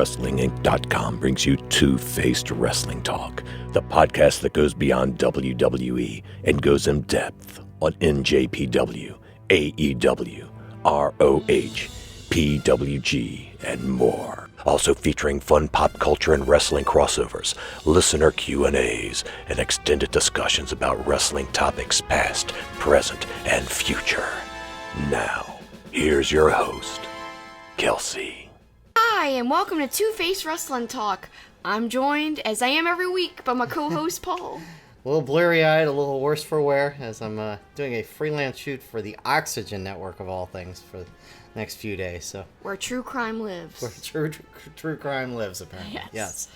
WrestlingInc.com brings you Two-Faced Wrestling Talk, the podcast that goes beyond WWE and goes in depth on NJPW, AEW, ROH, PWG, and more. Also featuring fun pop culture and wrestling crossovers, listener Q&As, and extended discussions about wrestling topics past, present, and future. Now, here's your host, Kelsi. Hi, and welcome to Two-Faced Wrestling Talk. I'm joined, as I am every week, by my co-host, Paul. A little blurry-eyed, a little worse for wear, as I'm doing a freelance shoot for the Oxygen Network, of all things, for the next few days. So Where true crime lives. Where true crime lives, apparently. Yes.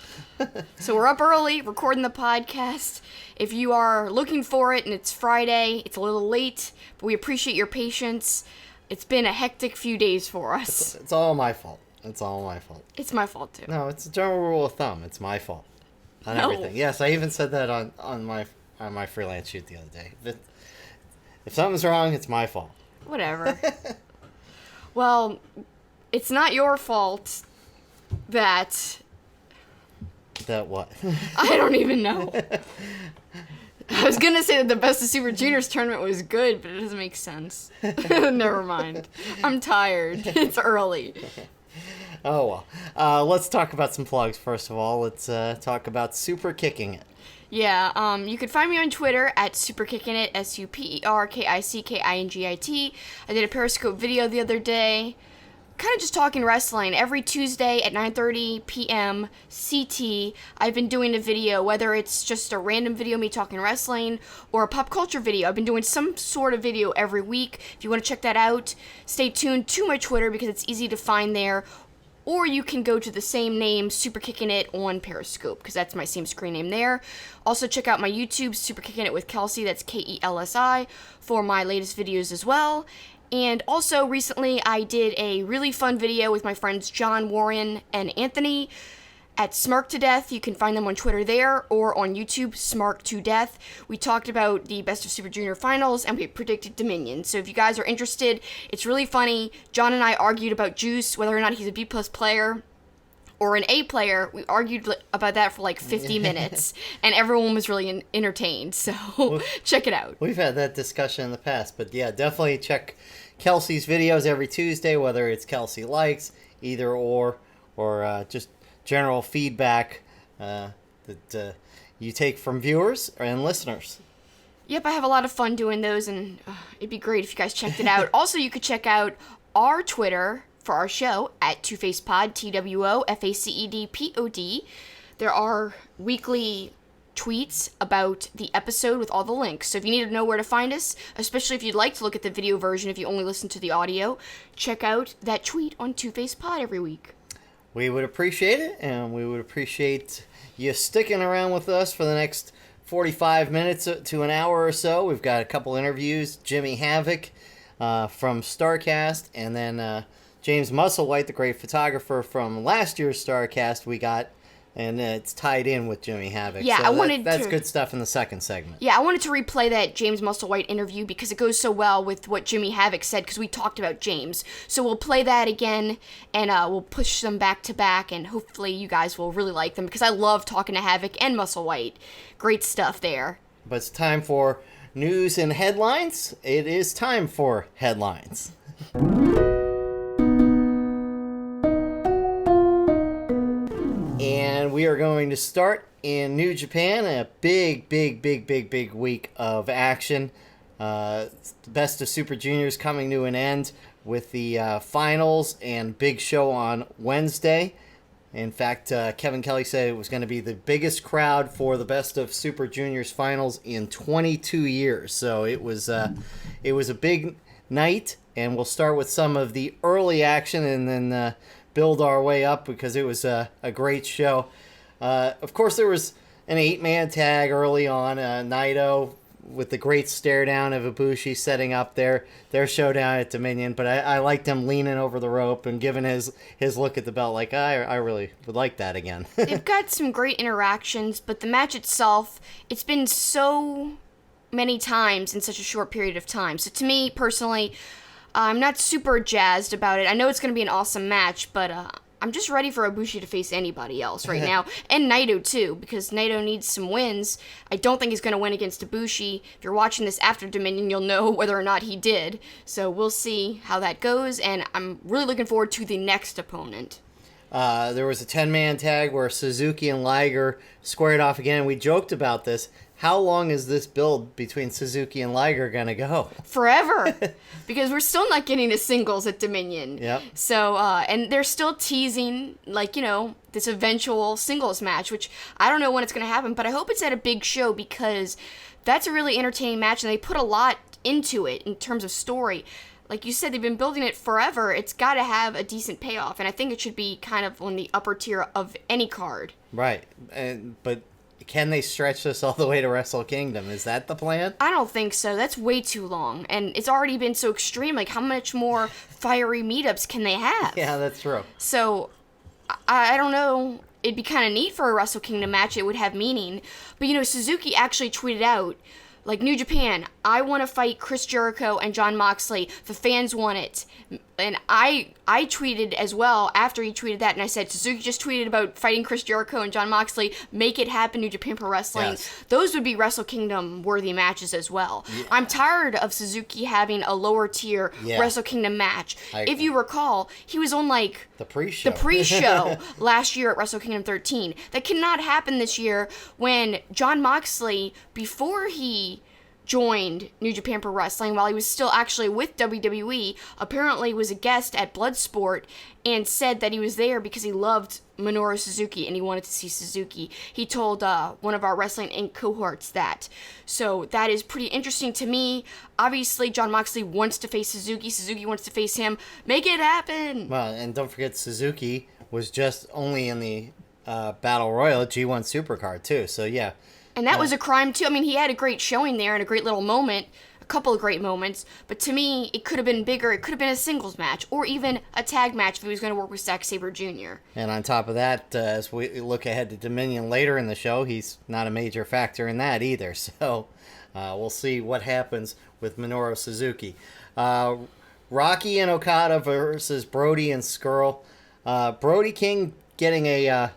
So we're up early, recording the podcast. If you are looking for it and it's Friday, it's a little late, but we appreciate your patience. It's been a hectic few days for us. It's all my fault. It's all my fault. It's my fault, too. No, it's a general rule of thumb. It's my fault. On everything. Yes, I even said that on my freelance shoot the other day. If something's wrong, it's my fault. Whatever. Well, it's not your fault that... That what? I don't even know. I was going to say that the Best of Super Juniors tournament was good, but it doesn't make sense. Never mind. I'm tired. It's early. Oh, well. Let's talk about some plugs, first of all. Let's talk about Super Kicking It. Yeah, you can find me on Twitter at SuperKickingIt, SuperKickingIt. I did a Periscope video the other day, kind of just talking wrestling. Every Tuesday at 9:30 p.m. CT, I've been doing a video, whether it's just a random video, me talking wrestling, or a pop culture video. I've been doing some sort of video every week. If you want to check that out, stay tuned to my Twitter because it's easy to find there. Or you can go to the same name, Super Kicking It, on Periscope, because that's my same screen name there. Also, check out my YouTube, Super Kicking It with Kelsi, that's Kelsi, for my latest videos as well. And also, recently, I did a really fun video with my friends John, Warren, and Anthony at Smark to Death. You can find them on Twitter there, or on YouTube, Smark to Death. We talked about the Best of Super Junior finals, and we predicted Dominion. So if you guys are interested, it's really funny. John and I argued about Juice, whether or not he's a B+ player or an A player. We argued about that for like 50 minutes, and everyone was really entertained. So check it out. We've had that discussion in the past, but yeah, definitely check Kelsi's videos every Tuesday, whether it's Kelsi Likes, either or just general feedback that you take from viewers and listeners. Yep, I have a lot of fun doing those, and it'd be great if you guys checked it out. Also, you could check out our Twitter for our show at TwoFacedPod, TWOFACEDPOD. There are weekly tweets about the episode with all the links. So if you need to know where to find us, especially if you'd like to look at the video version if you only listen to the audio, check out that tweet on TwoFacedPod every week. We would appreciate it, and we would appreciate you sticking around with us for the next 45 minutes to an hour or so. We've got a couple interviews, Jimmy Havoc from StarCast, and then James Musselwhite, the great photographer from last year's StarCast we got, and it's tied in with Jimmy Havoc. Yeah, so that's good stuff in the second segment. Yeah, I wanted to replay that James Musselwhite interview because it goes so well with what Jimmy Havoc said, because we talked about James. So we'll play that again, and we'll push them back to back, and hopefully you guys will really like them, because I love talking to Havoc and Musselwhite. Great stuff there. But it's time for news and headlines. It is time for headlines. And we are going to start in New Japan, a big week of action. Best of Super Juniors coming to an end with the finals and big show on Wednesday. In fact, Kevin Kelly said it was going to be the biggest crowd for the Best of Super Juniors finals in 22 years. So it was a big night, and we'll start with some of the early action and then build our way up because it was a great show. Of course, there was an 8-man tag early on. Naito with the great stare down of Ibushi setting up their showdown at Dominion. But I liked him leaning over the rope and giving his look at the belt like, I really would like that again. They've got some great interactions, but the match itself, it's been so many times in such a short period of time. So to me, personally, I'm not super jazzed about it. I know it's going to be an awesome match, but I'm just ready for Ibushi to face anybody else right now. And Naito, too, because Naito needs some wins. I don't think he's going to win against Ibushi. If you're watching this after Dominion, you'll know whether or not he did. So we'll see how that goes, and I'm really looking forward to the next opponent. There was a 10-man tag where Suzuki and Liger squared off again. We joked about this. How long is this build between Suzuki and Liger going to go? Forever. Because we're still not getting a singles at Dominion. Yep. So, and they're still teasing, like, this eventual singles match, which I don't know when it's going to happen, but I hope it's at a big show because that's a really entertaining match, and they put a lot into it in terms of story. Like you said, they've been building it forever. It's got to have a decent payoff, and I think it should be kind of on the upper tier of any card. Right. But can they stretch this all the way to Wrestle Kingdom? Is that the plan? I don't think so. That's way too long, and it's already been so extreme. Like, how much more fiery meetups can they have? Yeah, that's true. So, I don't know. It'd be kind of neat for a Wrestle Kingdom match. It would have meaning. But, Suzuki actually tweeted out, like, New Japan, I want to fight Chris Jericho and Jon Moxley. The fans want it. And I tweeted as well after he tweeted that, and I said, Suzuki just tweeted about fighting Chris Jericho and Jon Moxley. Make it happen, New Japan Pro Wrestling. Yes. Those would be Wrestle Kingdom worthy matches as well. Yeah. I'm tired of Suzuki having a lower tier Wrestle Kingdom match. If you recall, he was on like the pre-show last year at Wrestle Kingdom 13. That cannot happen this year when Jon Moxley, before he joined New Japan Pro Wrestling, while he was still actually with WWE, apparently was a guest at Bloodsport and said that he was there because he loved Minoru Suzuki and he wanted to see Suzuki. He told one of our Wrestling Inc. cohorts that. So that is pretty interesting to me. Obviously, Jon Moxley wants to face Suzuki. Suzuki wants to face him. Make it happen! Well, and don't forget, Suzuki was just only in the Battle Royal G1 Supercard, too. So, yeah. And that was a crime, too. I mean, he had a great showing there and a great little moment, a couple of great moments. But to me, it could have been bigger. It could have been a singles match or even a tag match if he was going to work with Zack Sabre Jr. And on top of that, as we look ahead to Dominion later in the show, he's not a major factor in that either. So we'll see what happens with Minoru Suzuki. Rocky and Okada versus Brody and Skrull. Brody King getting a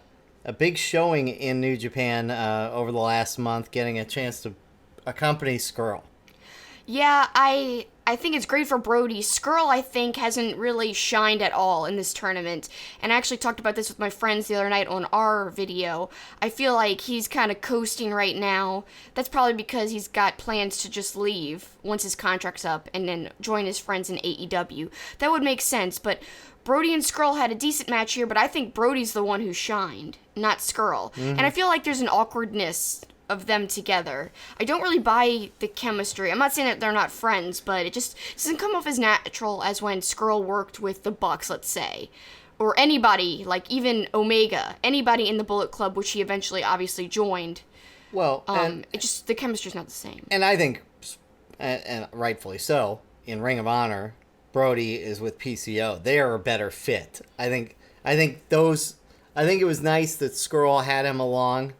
big showing in New Japan over the last month, getting a chance to accompany Skrull. Yeah, I think it's great for Brody. Skrull, I think, hasn't really shined at all in this tournament. And I actually talked about this with my friends the other night on our video. I feel like he's kind of coasting right now. That's probably because he's got plans to just leave once his contract's up and then join his friends in AEW. That would make sense, but Brody and Skrull had a decent match here, but I think Brody's the one who shined, not Skrull. Mm-hmm. And I feel like there's an awkwardness of them together. I don't really buy the chemistry. I'm not saying that they're not friends, but it just doesn't come off as natural as when Skrull worked with the Bucks, let's say. Or anybody, like even Omega, anybody in the Bullet Club, which he eventually obviously joined. Well, it just, the chemistry's not the same. And I think, and rightfully so, in Ring of Honor, Brody is with PCO. They are a better fit. I think it was nice that Skrull had him along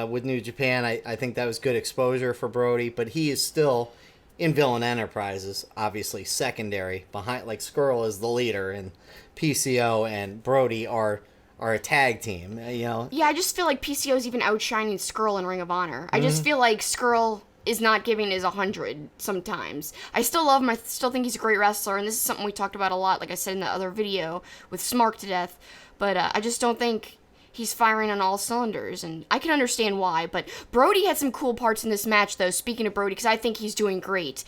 with New Japan. I think that was good exposure for Brody, but he is still in Villain Enterprises, obviously secondary behind. Like Skrull is the leader, and PCO and Brody are a tag team. Yeah, I just feel like PCO is even outshining Skrull in Ring of Honor. Mm-hmm. I just feel like Skrull is not giving his 100 sometimes. I still love him. I still think he's a great wrestler, and this is something we talked about a lot, like I said in the other video, with Smark to death. But I just don't think he's firing on all cylinders, and I can understand why. But Brody had some cool parts in this match, though, speaking of Brody, because I think he's doing great.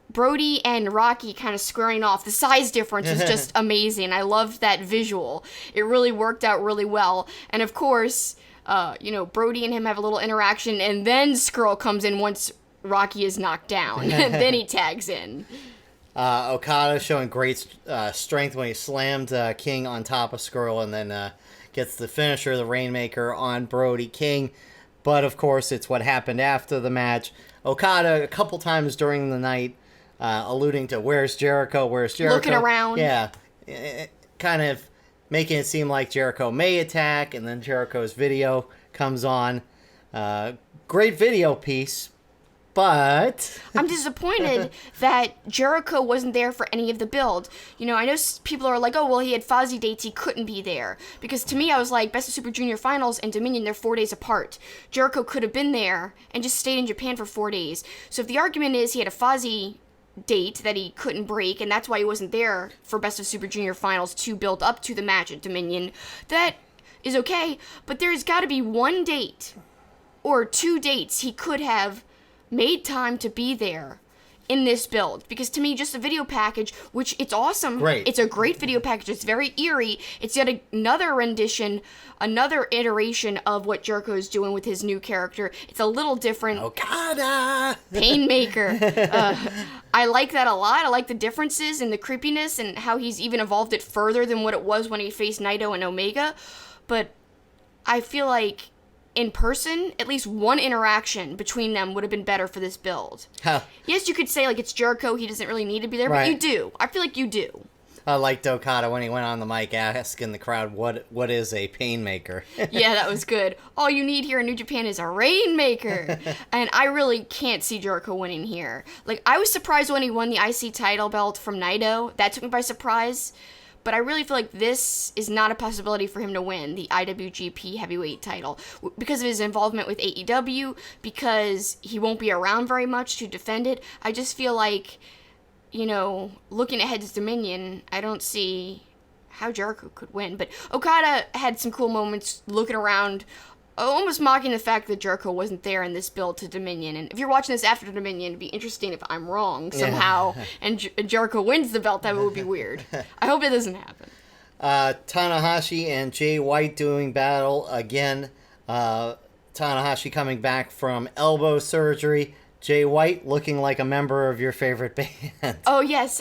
Brody and Rocky kind of squaring off. The size difference is just amazing. I loved that visual. It really worked out really well. And, of course, Brody and him have a little interaction, and then Skrull comes in once Rocky is knocked down. Then he tags in. Okada showing great strength when he slammed King on top of Skrull and then gets the finisher, the Rainmaker, on Brody King. But, of course, it's what happened after the match. Okada, a couple times during the night, alluding to where's Jericho, where's Jericho. Looking around. Yeah. Kind of making it seem like Jericho may attack, and then Jericho's video comes on. Great video piece, But I'm disappointed that Jericho wasn't there for any of the build. You know, I know people are like, oh, well, he had Fozzy dates, he couldn't be there. Because to me, I was like, Best of Super Junior Finals and Dominion, they're 4 days apart. Jericho could have been there and just stayed in Japan for 4 days. So if the argument is he had a Fozzy date that he couldn't break, and that's why he wasn't there for Best of Super Junior Finals to build up to the match at Dominion, that is okay. But there's got to be one date or 2 dates he could have made time to be there in this build, because to me, just a video package, which it's awesome. Great. It's a great video package. It's very eerie. It's yet another rendition, another iteration of what Jericho is doing with his new character. It's a little different. Okada! Painmaker. I like that a lot. I like the differences and the creepiness and how he's even evolved it further than what it was when he faced Naito and Omega. But I feel like in person, at least one interaction between them would have been better for this build. Huh. Yes, you could say, like, it's Jericho, he doesn't really need to be there, Right. but you do. I feel like you do. I liked Okada when he went on the mic asking the crowd what is a painmaker. Yeah, that was good. All you need here in New Japan is a rainmaker. And I really can't see Jericho winning here. Like, I was surprised when he won the IC title belt from Naito. That took me by surprise. But I really feel like this is not a possibility for him to win the IWGP Heavyweight title because of his involvement with AEW, because he won't be around very much to defend it. I just feel like, you know, looking ahead to Dominion, I don't see how Jericho could win. But Okada had some cool moments looking around, almost mocking the fact that Jericho wasn't there in this build to Dominion. And if you're watching this after Dominion, it'd be interesting if I'm wrong somehow and Jericho wins the belt. That would be weird. I hope it doesn't happen. Tanahashi and Jay White doing battle again. Tanahashi coming back from elbow surgery. Jay White looking like a member of your favorite band. Oh, yes.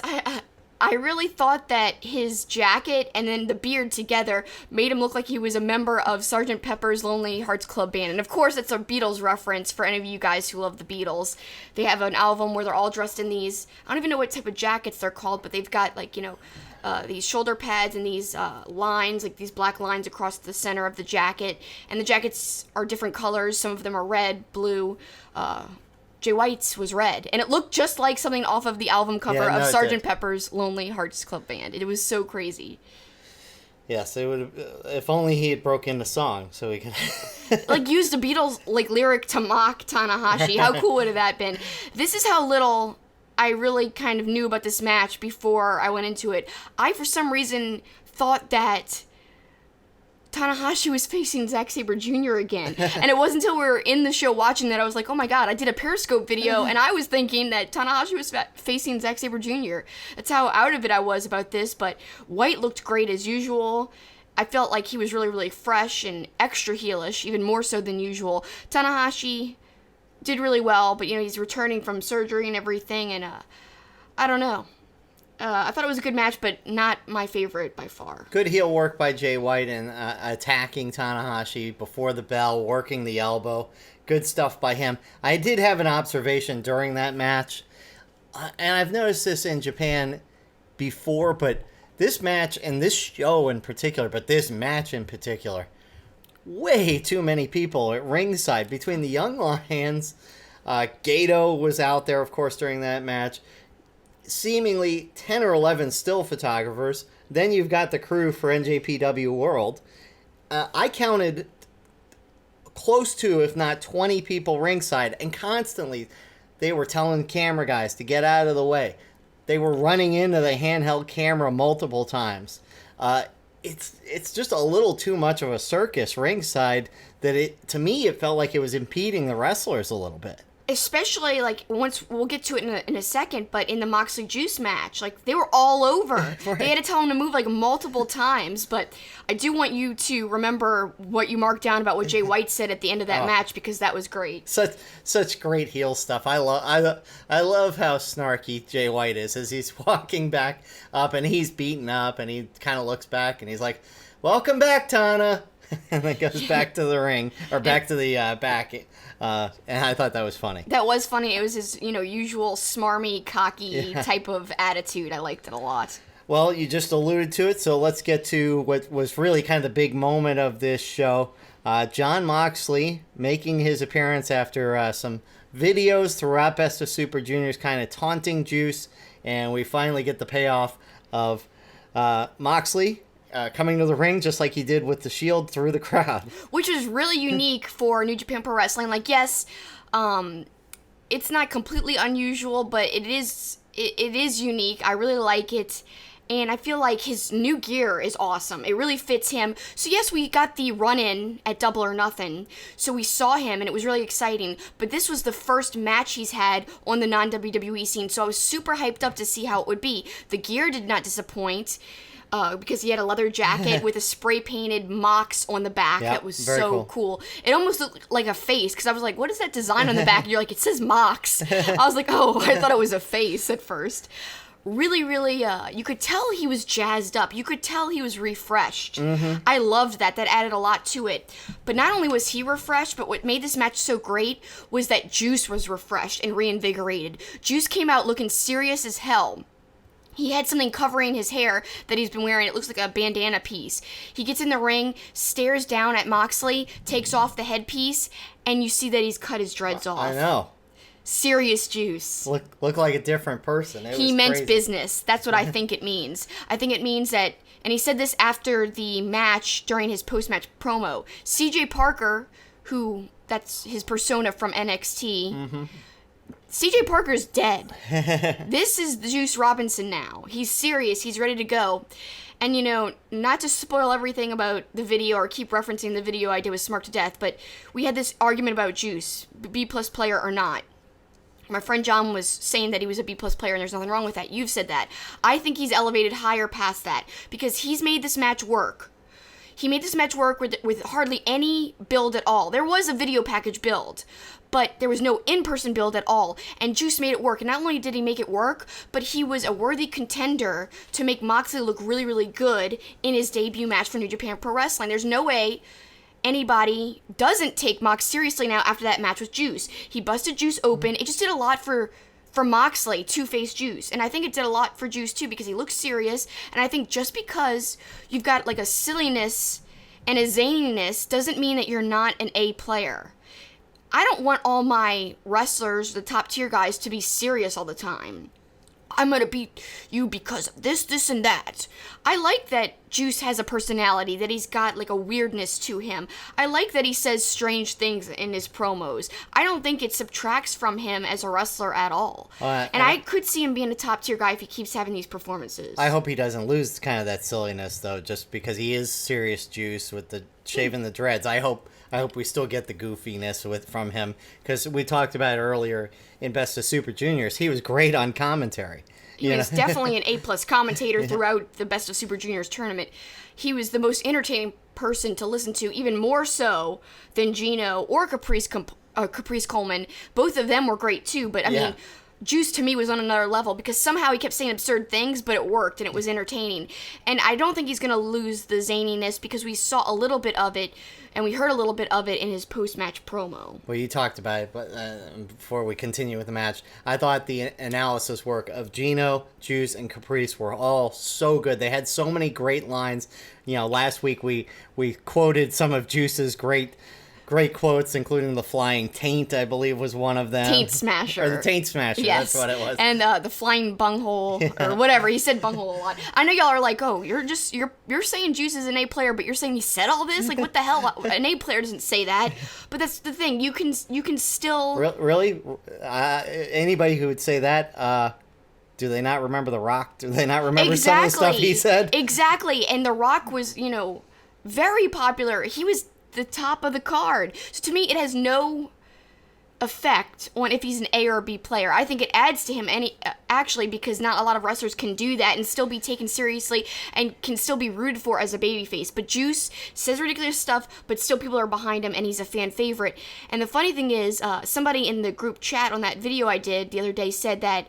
I really thought that his jacket and then the beard together made him look like he was a member of Sgt. Pepper's Lonely Hearts Club Band. And of course, it's a Beatles reference for any of you guys who love the Beatles. They have an album where they're all dressed in these, I don't even know what type of jackets they're called, but they've got, like, you know, these shoulder pads and these lines, like these black lines across the center of the jacket. And the jackets are different colors. Some of them are red, blue, Jay White's was red, and it looked just like something off of the album cover of Sgt. Pepper's Lonely Hearts Club Band. It was so crazy. Yes, it would. If only he had broke into song, so we could like use the Beatles like lyric to mock Tanahashi. How cool would have that been? This is how little I really kind of knew about this match before I went into it. I, for some reason, thought that Tanahashi was facing Zack Sabre Jr. again. And it wasn't until we were in the show watching that I was like, oh my god, I did a Periscope video and I was thinking that Tanahashi was facing Zack Sabre Jr. That's how out of it I was about this, but White looked great as usual. I felt like he was really, really fresh and extra heelish, even more so than usual. Tanahashi did really well, but, you know, he's returning from surgery and everything, and I don't know. I thought it was a good match, but not my favorite by far. Good heel work by Jay White and attacking Tanahashi before the bell, working the elbow. Good stuff by him. I did have an observation during that match, and I've noticed this in Japan before, but this match and this show in particular, but this match in particular, way too many people at ringside. Between the Young Lions, Gato was out there, of course, during that match. Seemingly 10 or 11 still photographers. Then you've got the crew for NJPW World. I counted close to, if not 20 people ringside, and constantly they were telling camera guys to get out of the way. They were running into the handheld camera multiple times. It's just a little too much of a circus ringside that to me it felt like it was impeding the wrestlers a little bit. Especially, like, once, we'll get to it in a second, but in the Moxley Juice match, like, they were all over. Right. They had to tell him to move, like, multiple times, but I do want you to remember what you marked down about what Jay White said at the end of that match, because that was great. Such great heel stuff. I love how snarky Jay White is as he's walking back up, and he's beaten up, and he kind of looks back, and he's like, "Welcome back, Tana." And then goes back to the ring, or back to the back. And I thought that was funny. That was funny. It was his, usual smarmy, cocky type of attitude. I liked it a lot. Well, you just alluded to it, so let's get to what was really kind of the big moment of this show. Jon Moxley making his appearance after some videos throughout Best of Super Juniors kind of taunting Juice, and we finally get the payoff of Moxley coming to the ring just like he did with the Shield through the crowd. Which is really unique for New Japan Pro Wrestling. Like, yes, it's not completely unusual, but it is unique. I really like it. And I feel like his new gear is awesome. It really fits him. So yes, we got the run-in at Double or Nothing. So we saw him, and it was really exciting. But this was the first match he's had on the non-WWE scene. So I was super hyped up to see how it would be. The gear did not disappoint. Because he had a leather jacket with a spray-painted Mox on the back. Yep, that was very so cool. It almost looked like a face, because I was like, what is that design on the back? And you're like, it says Mox. I was like, oh, I thought it was a face at first. Really, really, you could tell he was jazzed up. You could tell he was refreshed. I loved that. That added a lot to it. But not only was he refreshed, but what made this match so great was that Juice was refreshed and reinvigorated. Juice came out looking serious as hell. He had something covering his hair that he's been wearing. It looks like a bandana piece. He gets in the ring, stares down at Moxley, takes off the headpiece, and you see that he's cut his dreads off. I know. Serious Juice. Look like a different person. He meant business. That's what I think it means. I think it means that, and he said this after the match during his post-match promo. CJ Parker, who, that's his persona from NXT, CJ Parker's dead. This is Juice Robinson now. He's serious. He's ready to go. And, you know, not to spoil everything about the video or keep referencing the video I did with Smart to Death, but we had this argument about Juice, B-plus player or not. My friend John was saying that he was a B-plus player, and there's nothing wrong with that. You've said that. I think he's elevated higher past that, because he's made this match work. He made this match work with hardly any build at all. There was a video package build, but there was no in-person build at all, and Juice made it work. And not only did he make it work, but he was a worthy contender to make Moxley look really, really good in his debut match for New Japan Pro Wrestling. There's no way anybody doesn't take Mox seriously now after that match with Juice. He busted Juice open. It just did a lot for Moxley to face Juice. And I think it did a lot for Juice too, because he looks serious. And I think just because you've got like a silliness and a zaniness doesn't mean that you're not an A player. I don't want all my wrestlers, the top tier guys, to be serious all the time. I'm gonna beat you because of this, this, and that. I like that Juice has a personality, that he's got like a weirdness to him. I like that he says strange things in his promos. I don't think it subtracts from him as a wrestler at all. And I could see him being a top tier guy if he keeps having these performances. I hope he doesn't lose kind of that silliness though, just because he is serious Juice with the shaving the dreads. I hope we still get the goofiness from him, because we talked about it earlier in Best of Super Juniors. He was great on commentary. He was definitely an A-plus commentator throughout the Best of Super Juniors tournament. He was the most entertaining person to listen to, even more so than Gino or Caprice Coleman. Both of them were great too, but I mean, Juice to me was on another level, because somehow he kept saying absurd things, but it worked and it was entertaining. And I don't think he's going to lose the zaniness, because we saw a little bit of it and we heard a little bit of it in his post-match promo. Well, you talked about it, but before we continue with the match, I thought the analysis work of Gino, Juice, and Caprice were all so good. They had so many great lines. You know, last week we quoted some of Juice's great quotes, including the flying taint, I believe, was one of them. Taint smasher. Or the taint smasher, yes. That's what it was. And the flying bunghole, or whatever. He said bunghole a lot. I know y'all are like, oh, you're saying Juice is an A player, but you're saying he said all this? Like, what the hell? An A player doesn't say that. But that's the thing. You can still... Really? Anybody who would say that... do they not remember The Rock? Do they not remember some of the stuff he said? Exactly. And The Rock was, very popular. He was the top of the card. So to me, it has no effect on if he's an A or B player. I think it adds to him actually, because not a lot of wrestlers can do that and still be taken seriously and can still be rooted for as a babyface. But Juice says ridiculous stuff, but still people are behind him, and he's a fan favorite. And the funny thing is, somebody in the group chat on that video I did the other day said that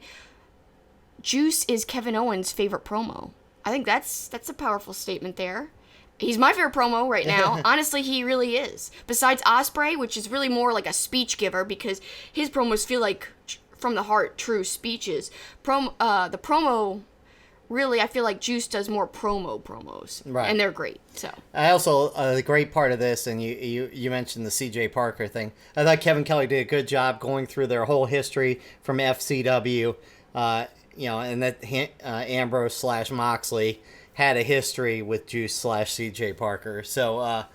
Juice is Kevin Owens' favorite promo. I think that's a powerful statement there. He's my favorite promo right now. Honestly, he really is. Besides Ospreay, which is really more like a speech giver, because his promos feel like from the heart, true speeches. The promo really, I feel like Juice does more promos. Right. And they're great, so. I also, the great part of this, and you mentioned the CJ Parker thing, I thought Kevin Kelly did a good job going through their whole history from FCW, and that Ambrose / Moxley had a history with Juice / CJ Parker. So,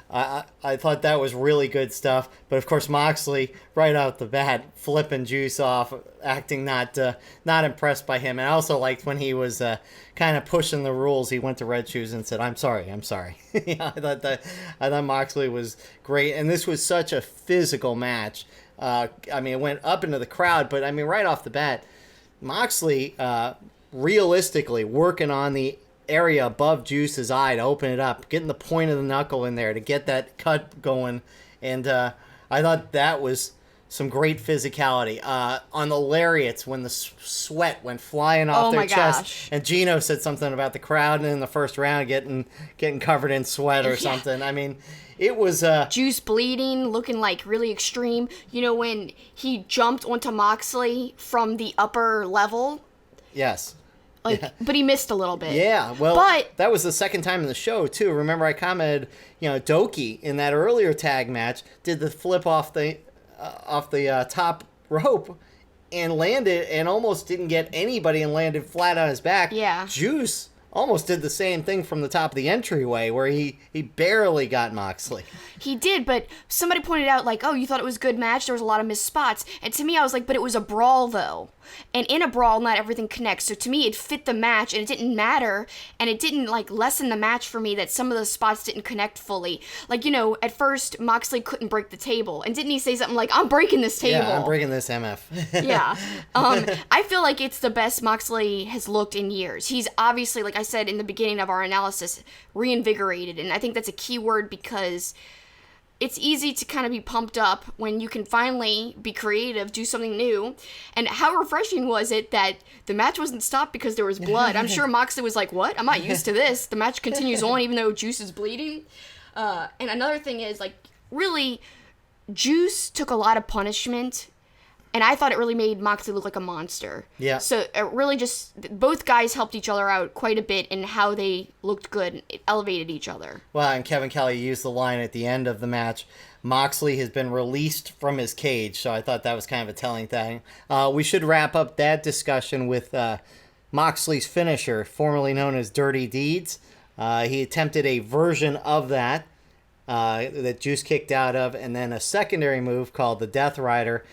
I thought that was really good stuff. But of course, Moxley, right out the bat, flipping Juice off, acting not impressed by him. And I also liked when he was kind of pushing the rules. He went to Red Shoes and said, "I'm sorry." I thought Moxley was great, and this was such a physical match. It went up into the crowd, but right off the bat, Moxley realistically working on the area above Juice's eye to open it up, getting the point of the knuckle in there to get that cut going, and I thought that was some great physicality. On the lariats, when the sweat went flying off their chest, and Gino said something about the crowd in the first round getting covered in sweat or something. It was Juice bleeding, looking like really extreme. When he jumped onto Moxley from the upper level. Yes. But he missed a little bit. Yeah, that was the second time in the show, too. Remember, I commented, Doki in that earlier tag match did the flip off the top rope and landed and almost didn't get anybody and landed flat on his back. Yeah. Juice almost did the same thing from the top of the entryway where he barely got Moxley. He did, but somebody pointed out, oh, you thought it was a good match? There was a lot of missed spots. And to me, I was like, but it was a brawl, though. And in a brawl, not everything connects. So to me, it fit the match, and it didn't matter, and it didn't, lessen the match for me that some of the spots didn't connect fully. At first, Moxley couldn't break the table. And didn't he say something like, I'm breaking this table? Yeah, I'm breaking this MF. Yeah. I feel like it's the best Moxley has looked in years. He's obviously, like I said in the beginning of our analysis, reinvigorated. And I think that's a key word because it's easy to kind of be pumped up when you can finally be creative, do something new. And how refreshing was it that the match wasn't stopped because there was blood? I'm sure Moxley was like, what? I'm not used to this. The match continues on even though Juice is bleeding. And another thing is, really, Juice took a lot of punishment, and I thought it really made Moxley look like a monster. Yeah. So it really both guys helped each other out quite a bit in how they looked good and it elevated each other. Well, and Kevin Kelly used the line at the end of the match, Moxley has been released from his cage, so I thought that was kind of a telling thing. We should wrap up that discussion with Moxley's finisher, formerly known as Dirty Deeds. He attempted a version of that Juice kicked out of, and then a secondary move called the Death Rider.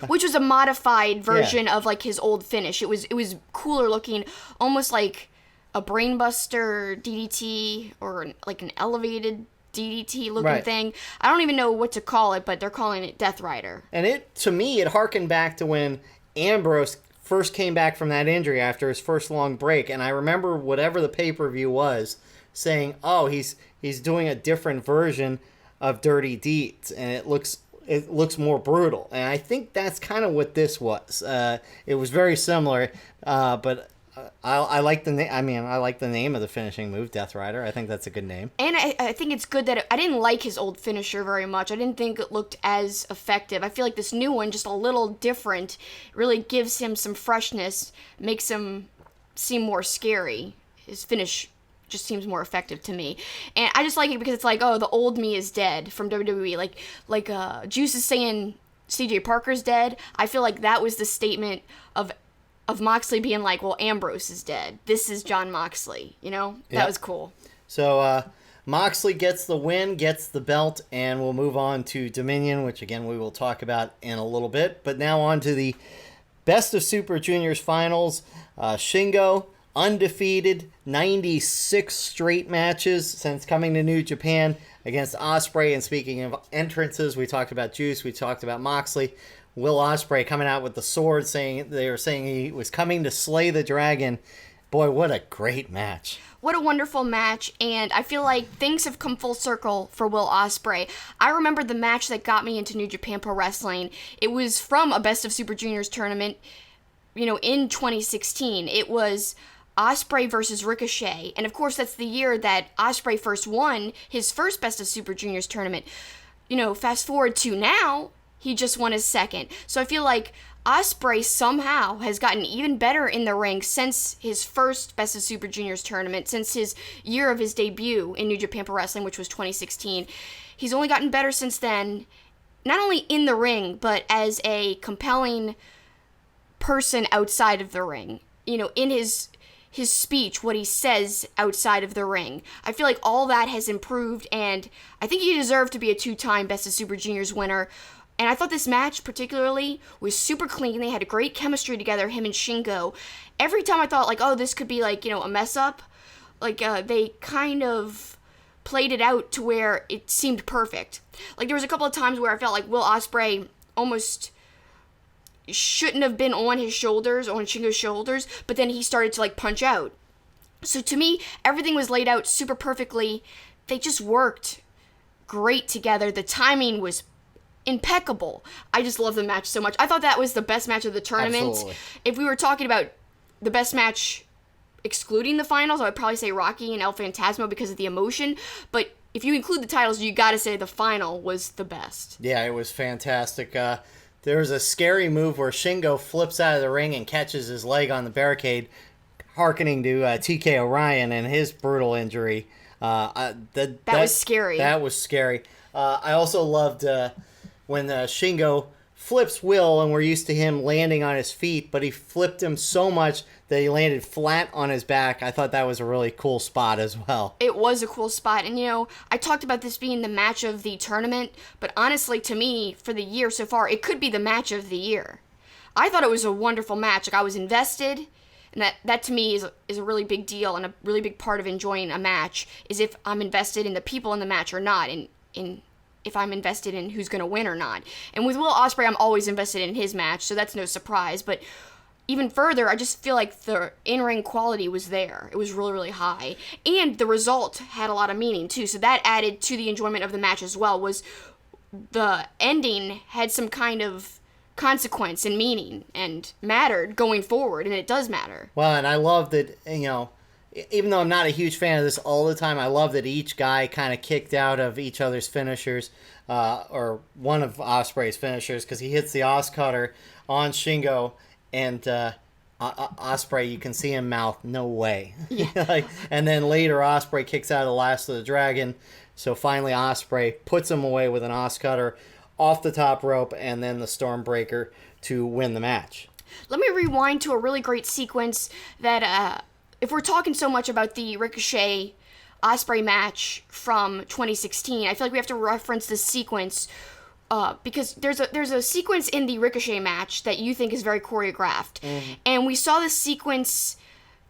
Which was a modified version of his old finish. It was cooler looking, almost like a brainbuster DDT or an elevated DDT looking thing. I don't even know what to call it, but they're calling it Death Rider. And to me, it harkened back to when Ambrose first came back from that injury after his first long break, and I remember whatever the pay-per-view was saying, "Oh, he's doing a different version of Dirty Deeds, and it looks more brutal." And I think that's kind of what this was. It was very similar, but I like the name. I like the name of the finishing move, Death Rider. I think that's a good name. And I think it's good that I didn't like his old finisher very much. I didn't think it looked as effective. I feel like this new one, just a little different, really gives him some freshness, makes him seem more scary. His finish just seems more effective to me. And I just like it because it's oh, the old me is dead from WWE. Juice is saying CJ Parker's dead. I feel like that was the statement of Moxley being well, Ambrose is dead. This is John Moxley, That was cool. So Moxley gets the win, gets the belt, and we'll move on to Dominion, which again we will talk about in a little bit. But now on to the Best of Super Juniors finals. Shingo, undefeated, 96 straight matches since coming to New Japan against Ospreay. And speaking of entrances, we talked about Juice, we talked about Moxley. Will Ospreay coming out with the sword, they were saying he was coming to slay the dragon. Boy, what a great match. What a wonderful match, and I feel like things have come full circle for Will Ospreay. I remember the match that got me into New Japan Pro Wrestling. It was from a Best of Super Juniors tournament, in 2016. It was Ospreay versus Ricochet, and of course that's the year that Ospreay first won his first Best of Super Juniors tournament. Fast forward to now, he just won his second. So I feel like Ospreay somehow has gotten even better in the ring since his first Best of Super Juniors tournament, since his year of his debut in New Japan Pro Wrestling, which was 2016. He's only gotten better since then, not only in the ring, but as a compelling person outside of the ring. You know, in his speech, what he says outside of the ring. I feel like all that has improved, and I think he deserved to be a 2-time Best of Super Juniors winner. And I thought this match particularly was super clean. They had a great chemistry together, him and Shingo. Every time I thought, like, oh, this could be, like, you know, a mess up, like, they kind of played it out to where it seemed perfect. Like, there was a couple of times where I felt like Will Ospreay almost shouldn't have been on his shoulders, on Shingo's shoulders, but then he started to, like, punch out. So to me, everything was laid out super perfectly. They just worked great together. The timing was impeccable. I just love the match so much. I thought that was the best match of the tournament. Absolutely. If we were talking about the best match excluding the finals, I would probably say Rocky and El Phantasmo because of the emotion. But if you include the titles, you got to say the final was the best. Yeah, it was fantastic. There was a scary move where Shingo flips out of the ring and catches his leg on the barricade, hearkening to TK Orion and his brutal injury. That was scary. That was scary. I also loved when Shingo flips Will, and we're used to him landing on his feet, but he flipped him so much that he landed flat on his back. I thought that was a really cool spot as well. It was a cool spot, and you know, I talked about this being the match of the tournament, but honestly, to me, for the year so far, it could be the match of the year. I thought it was a wonderful match. Like, I was invested, and that to me is a really big deal, and a really big part of enjoying a match is if I'm invested in the people in the match or not, in if I'm invested in who's going to win or not. And with Will Ospreay, I'm always invested in his match, so that's no surprise. But even further, I just feel like the in-ring quality was there. It was really, really high. And the result had a lot of meaning, too. So that added to the enjoyment of the match as well, was the ending had some kind of consequence and meaning and mattered going forward, and it does matter. Well, and I love that, you know, even though I'm not a huge fan of this all the time, I love that each guy kind of kicked out of each other's finishers, or one of Ospreay's finishers, because he hits the Os Cutter on Shingo, and Ospreay, you can see him mouth, no way. Yeah. And then later, Ospreay kicks out of the Last of the Dragon, so finally Ospreay puts him away with an Os Cutter off the top rope, and then the Stormbreaker to win the match. Let me rewind to a really great sequence that, if we're talking so much about the Ricochet Ospreay match from 2016, I feel like we have to reference this sequence because there's a sequence in the Ricochet match that you think is very choreographed. Mm-hmm. And we saw this sequence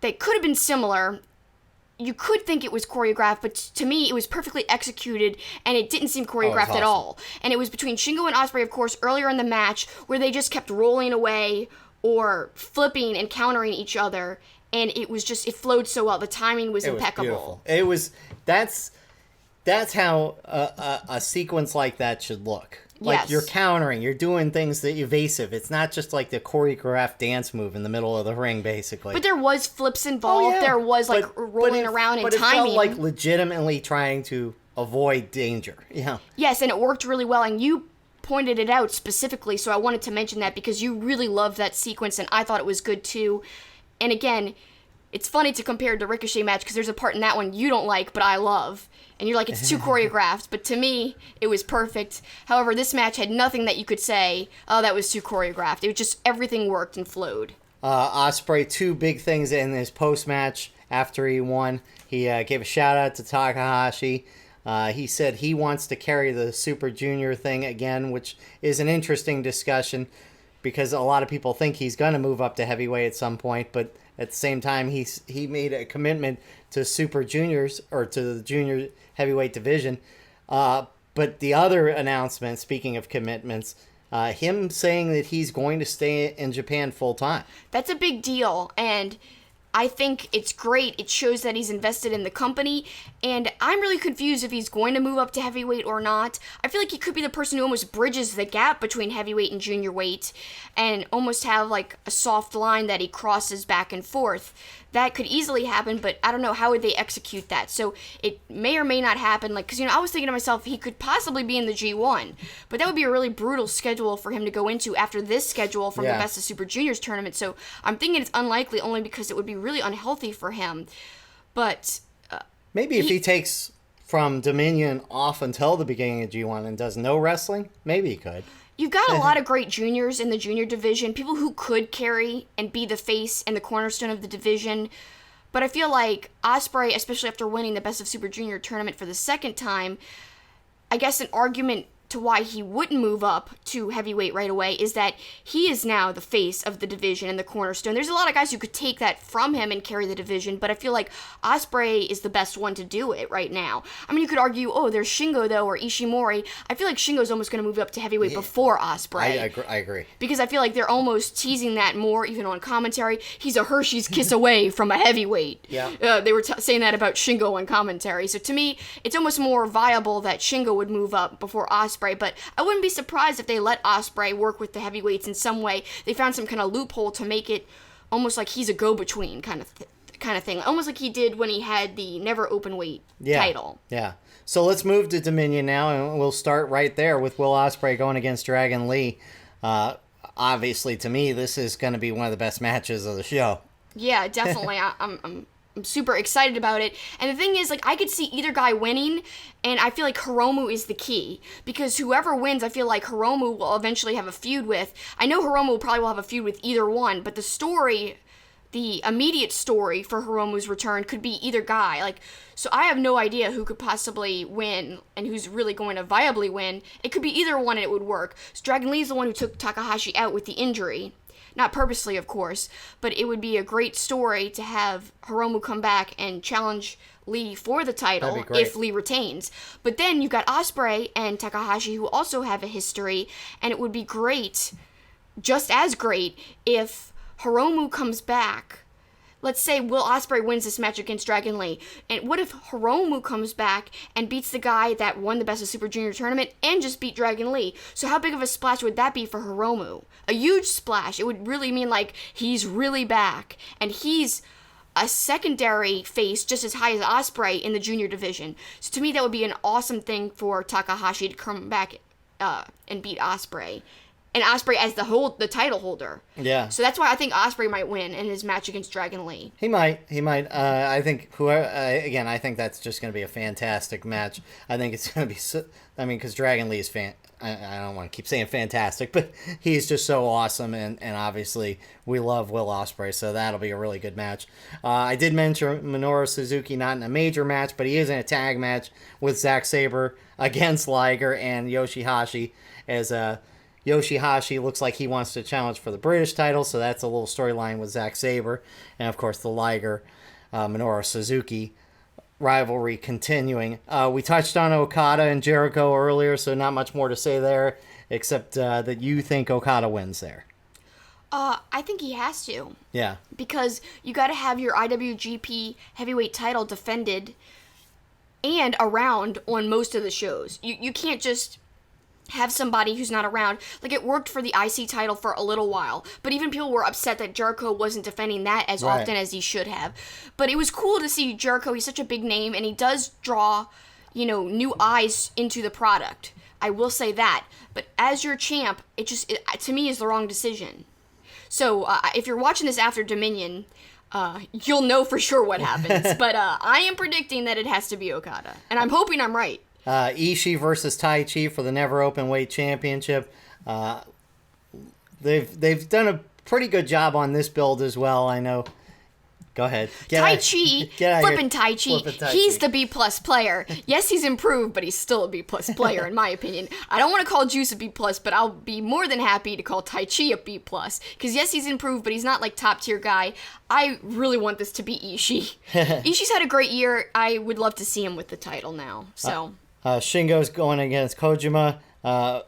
that could have been similar. You could think it was choreographed, but to me, it was perfectly executed, and it didn't seem choreographed at all. And it was between Shingo and Ospreay, of course, earlier in the match, where they just kept rolling away or flipping and countering each other. And it was just, it flowed so well. The timing was impeccable. It was, that's how a sequence like that should look. Like, yes. You're countering, you're doing things that evasive. It's not just like the choreographed dance move in the middle of the ring, basically. But there was flips involved. Oh, yeah. There was rolling around and timing. But it felt like legitimately trying to avoid danger. Yeah. Yes, and it worked really well. And you pointed it out specifically, so I wanted to mention that because you really loved that sequence, and I thought it was good too. And again, it's funny to compare the Ricochet match because there's a part in that one you don't like, but I love. And you're like, it's too choreographed. But to me, it was perfect. However, this match had nothing that you could say, oh, that was too choreographed. It was just everything worked and flowed. Ospreay, two big things in his post-match after he won. He gave a shout-out to Takahashi. He said he wants to carry the Super Junior thing again, which is an interesting discussion because a lot of people think he's going to move up to heavyweight at some point, but at the same time, he made a commitment to Super Juniors, or to the junior heavyweight division. But the other announcement, speaking of commitments, him saying that he's going to stay in Japan full time. That's a big deal, and I think it's great. It shows that he's invested in the company, and I'm really confused if he's going to move up to heavyweight or not. I feel like he could be the person who almost bridges the gap between heavyweight and junior weight and almost have like a soft line that he crosses back and forth that could easily happen, but I don't know, how would they execute that? So it may or may not happen, like, because, I was thinking to myself, he could possibly be in the G1, but that would be a really brutal schedule for him to go into after this schedule from the Best of Super Juniors tournament, so I'm thinking it's unlikely only because it would be really unhealthy for him, but... maybe if he takes from Dominion off until the beginning of G1 and does no wrestling, maybe he could. You've got a lot of great juniors in the junior division, people who could carry and be the face and the cornerstone of the division. But I feel like Ospreay, especially after winning the Best of Super Junior tournament for the second time, I guess an argument to why he wouldn't move up to heavyweight right away is that he is now the face of the division and the cornerstone. There's a lot of guys who could take that from him and carry the division, but I feel like Ospreay is the best one to do it right now. I mean, you could argue, oh, there's Shingo, though, or Ishimori. I feel like Shingo's almost going to move up to heavyweight before Ospreay. I agree. Because I feel like they're almost teasing that more, even on commentary. He's a Hershey's kiss away from a heavyweight. Yeah. They were saying that about Shingo on commentary. So to me, it's almost more viable that Shingo would move up before Ospreay. But I wouldn't be surprised if they let Ospreay work with the heavyweights in some way. They found some kind of loophole to make it almost like he's a go-between kind of thing. Almost like he did when he had the never open weight title. Yeah. So let's move to Dominion now, and we'll start right there with Will Ospreay going against Dragon Lee. Obviously, to me, this is going to be one of the best matches of the show. Yeah, definitely. I'm super excited about it. And the thing is, like, I could see either guy winning, and I feel like Hiromu is the key. Because whoever wins, I feel like Hiromu will eventually have a feud with. I know Hiromu probably will have a feud with either one, but the story, the immediate story for Hiromu's return could be either guy. Like, so I have no idea who could possibly win and who's really going to viably win. It could be either one and it would work. So Dragon Lee's the one who took Takahashi out with the injury. Not purposely, of course, but it would be a great story to have Hiromu come back and challenge Lee for the title if Lee retains. But then you've got Ospreay and Takahashi who also have a history, and it would be great, just as great, if Hiromu comes back. Let's say Will Ospreay wins this match against Dragon Lee, and what if Hiromu comes back and beats the guy that won the Best of Super Junior tournament and just beat Dragon Lee? So how big of a splash would that be for Hiromu? A huge splash. It would really mean like he's really back, and he's a secondary face just as high as Ospreay in the junior division. So to me, that would be an awesome thing for Takahashi to come back and beat Ospreay. And Ospreay as the title holder. Yeah. So that's why I think Ospreay might win in his match against Dragon Lee. He might. I think again, I think that's just going to be a fantastic match. I think it's going to be. Because Dragon Lee is I don't want to keep saying fantastic, but he's just so awesome, and obviously we love Will Ospreay, so that'll be a really good match. I did mention Minoru Suzuki not in a major match, but he is in a tag match with Zack Sabre against Liger and Yoshihashi, as Yoshihashi looks like he wants to challenge for the British title, so that's a little storyline with Zack Sabre. And, of course, the Liger, Minoru Suzuki rivalry continuing. We touched on Okada and Jericho earlier, so not much more to say there, except that you think Okada wins there. I think he has to. Yeah. Because you got to have your IWGP heavyweight title defended and around on most of the shows. You can't just have somebody who's not around. Like, it worked for the IC title for a little while, but even people were upset that Jericho wasn't defending that as often as he should have. But it was cool to see Jericho. He's such a big name, and he does draw, new eyes into the product. I will say that. But as your champ, it to me is the wrong decision. So if you're watching this after Dominion, you'll know for sure what happens. But I am predicting that it has to be Okada, and I'm hoping I'm right. Ishii versus Tai Chi for the Never Open Weight Championship. They've done a pretty good job on this build as well, I know. Go ahead. Tai Chi, flipping Tai Chi, he's the B-plus player. Yes, he's improved, but he's still a B-plus player, in my opinion. I don't want to call Juice a B-plus, but I'll be more than happy to call Tai Chi a B-plus. Because yes, he's improved, but he's not like top-tier guy. I really want this to be Ishii. Ishii's had a great year. I would love to see him with the title now. So Shingo's going against Kojima. An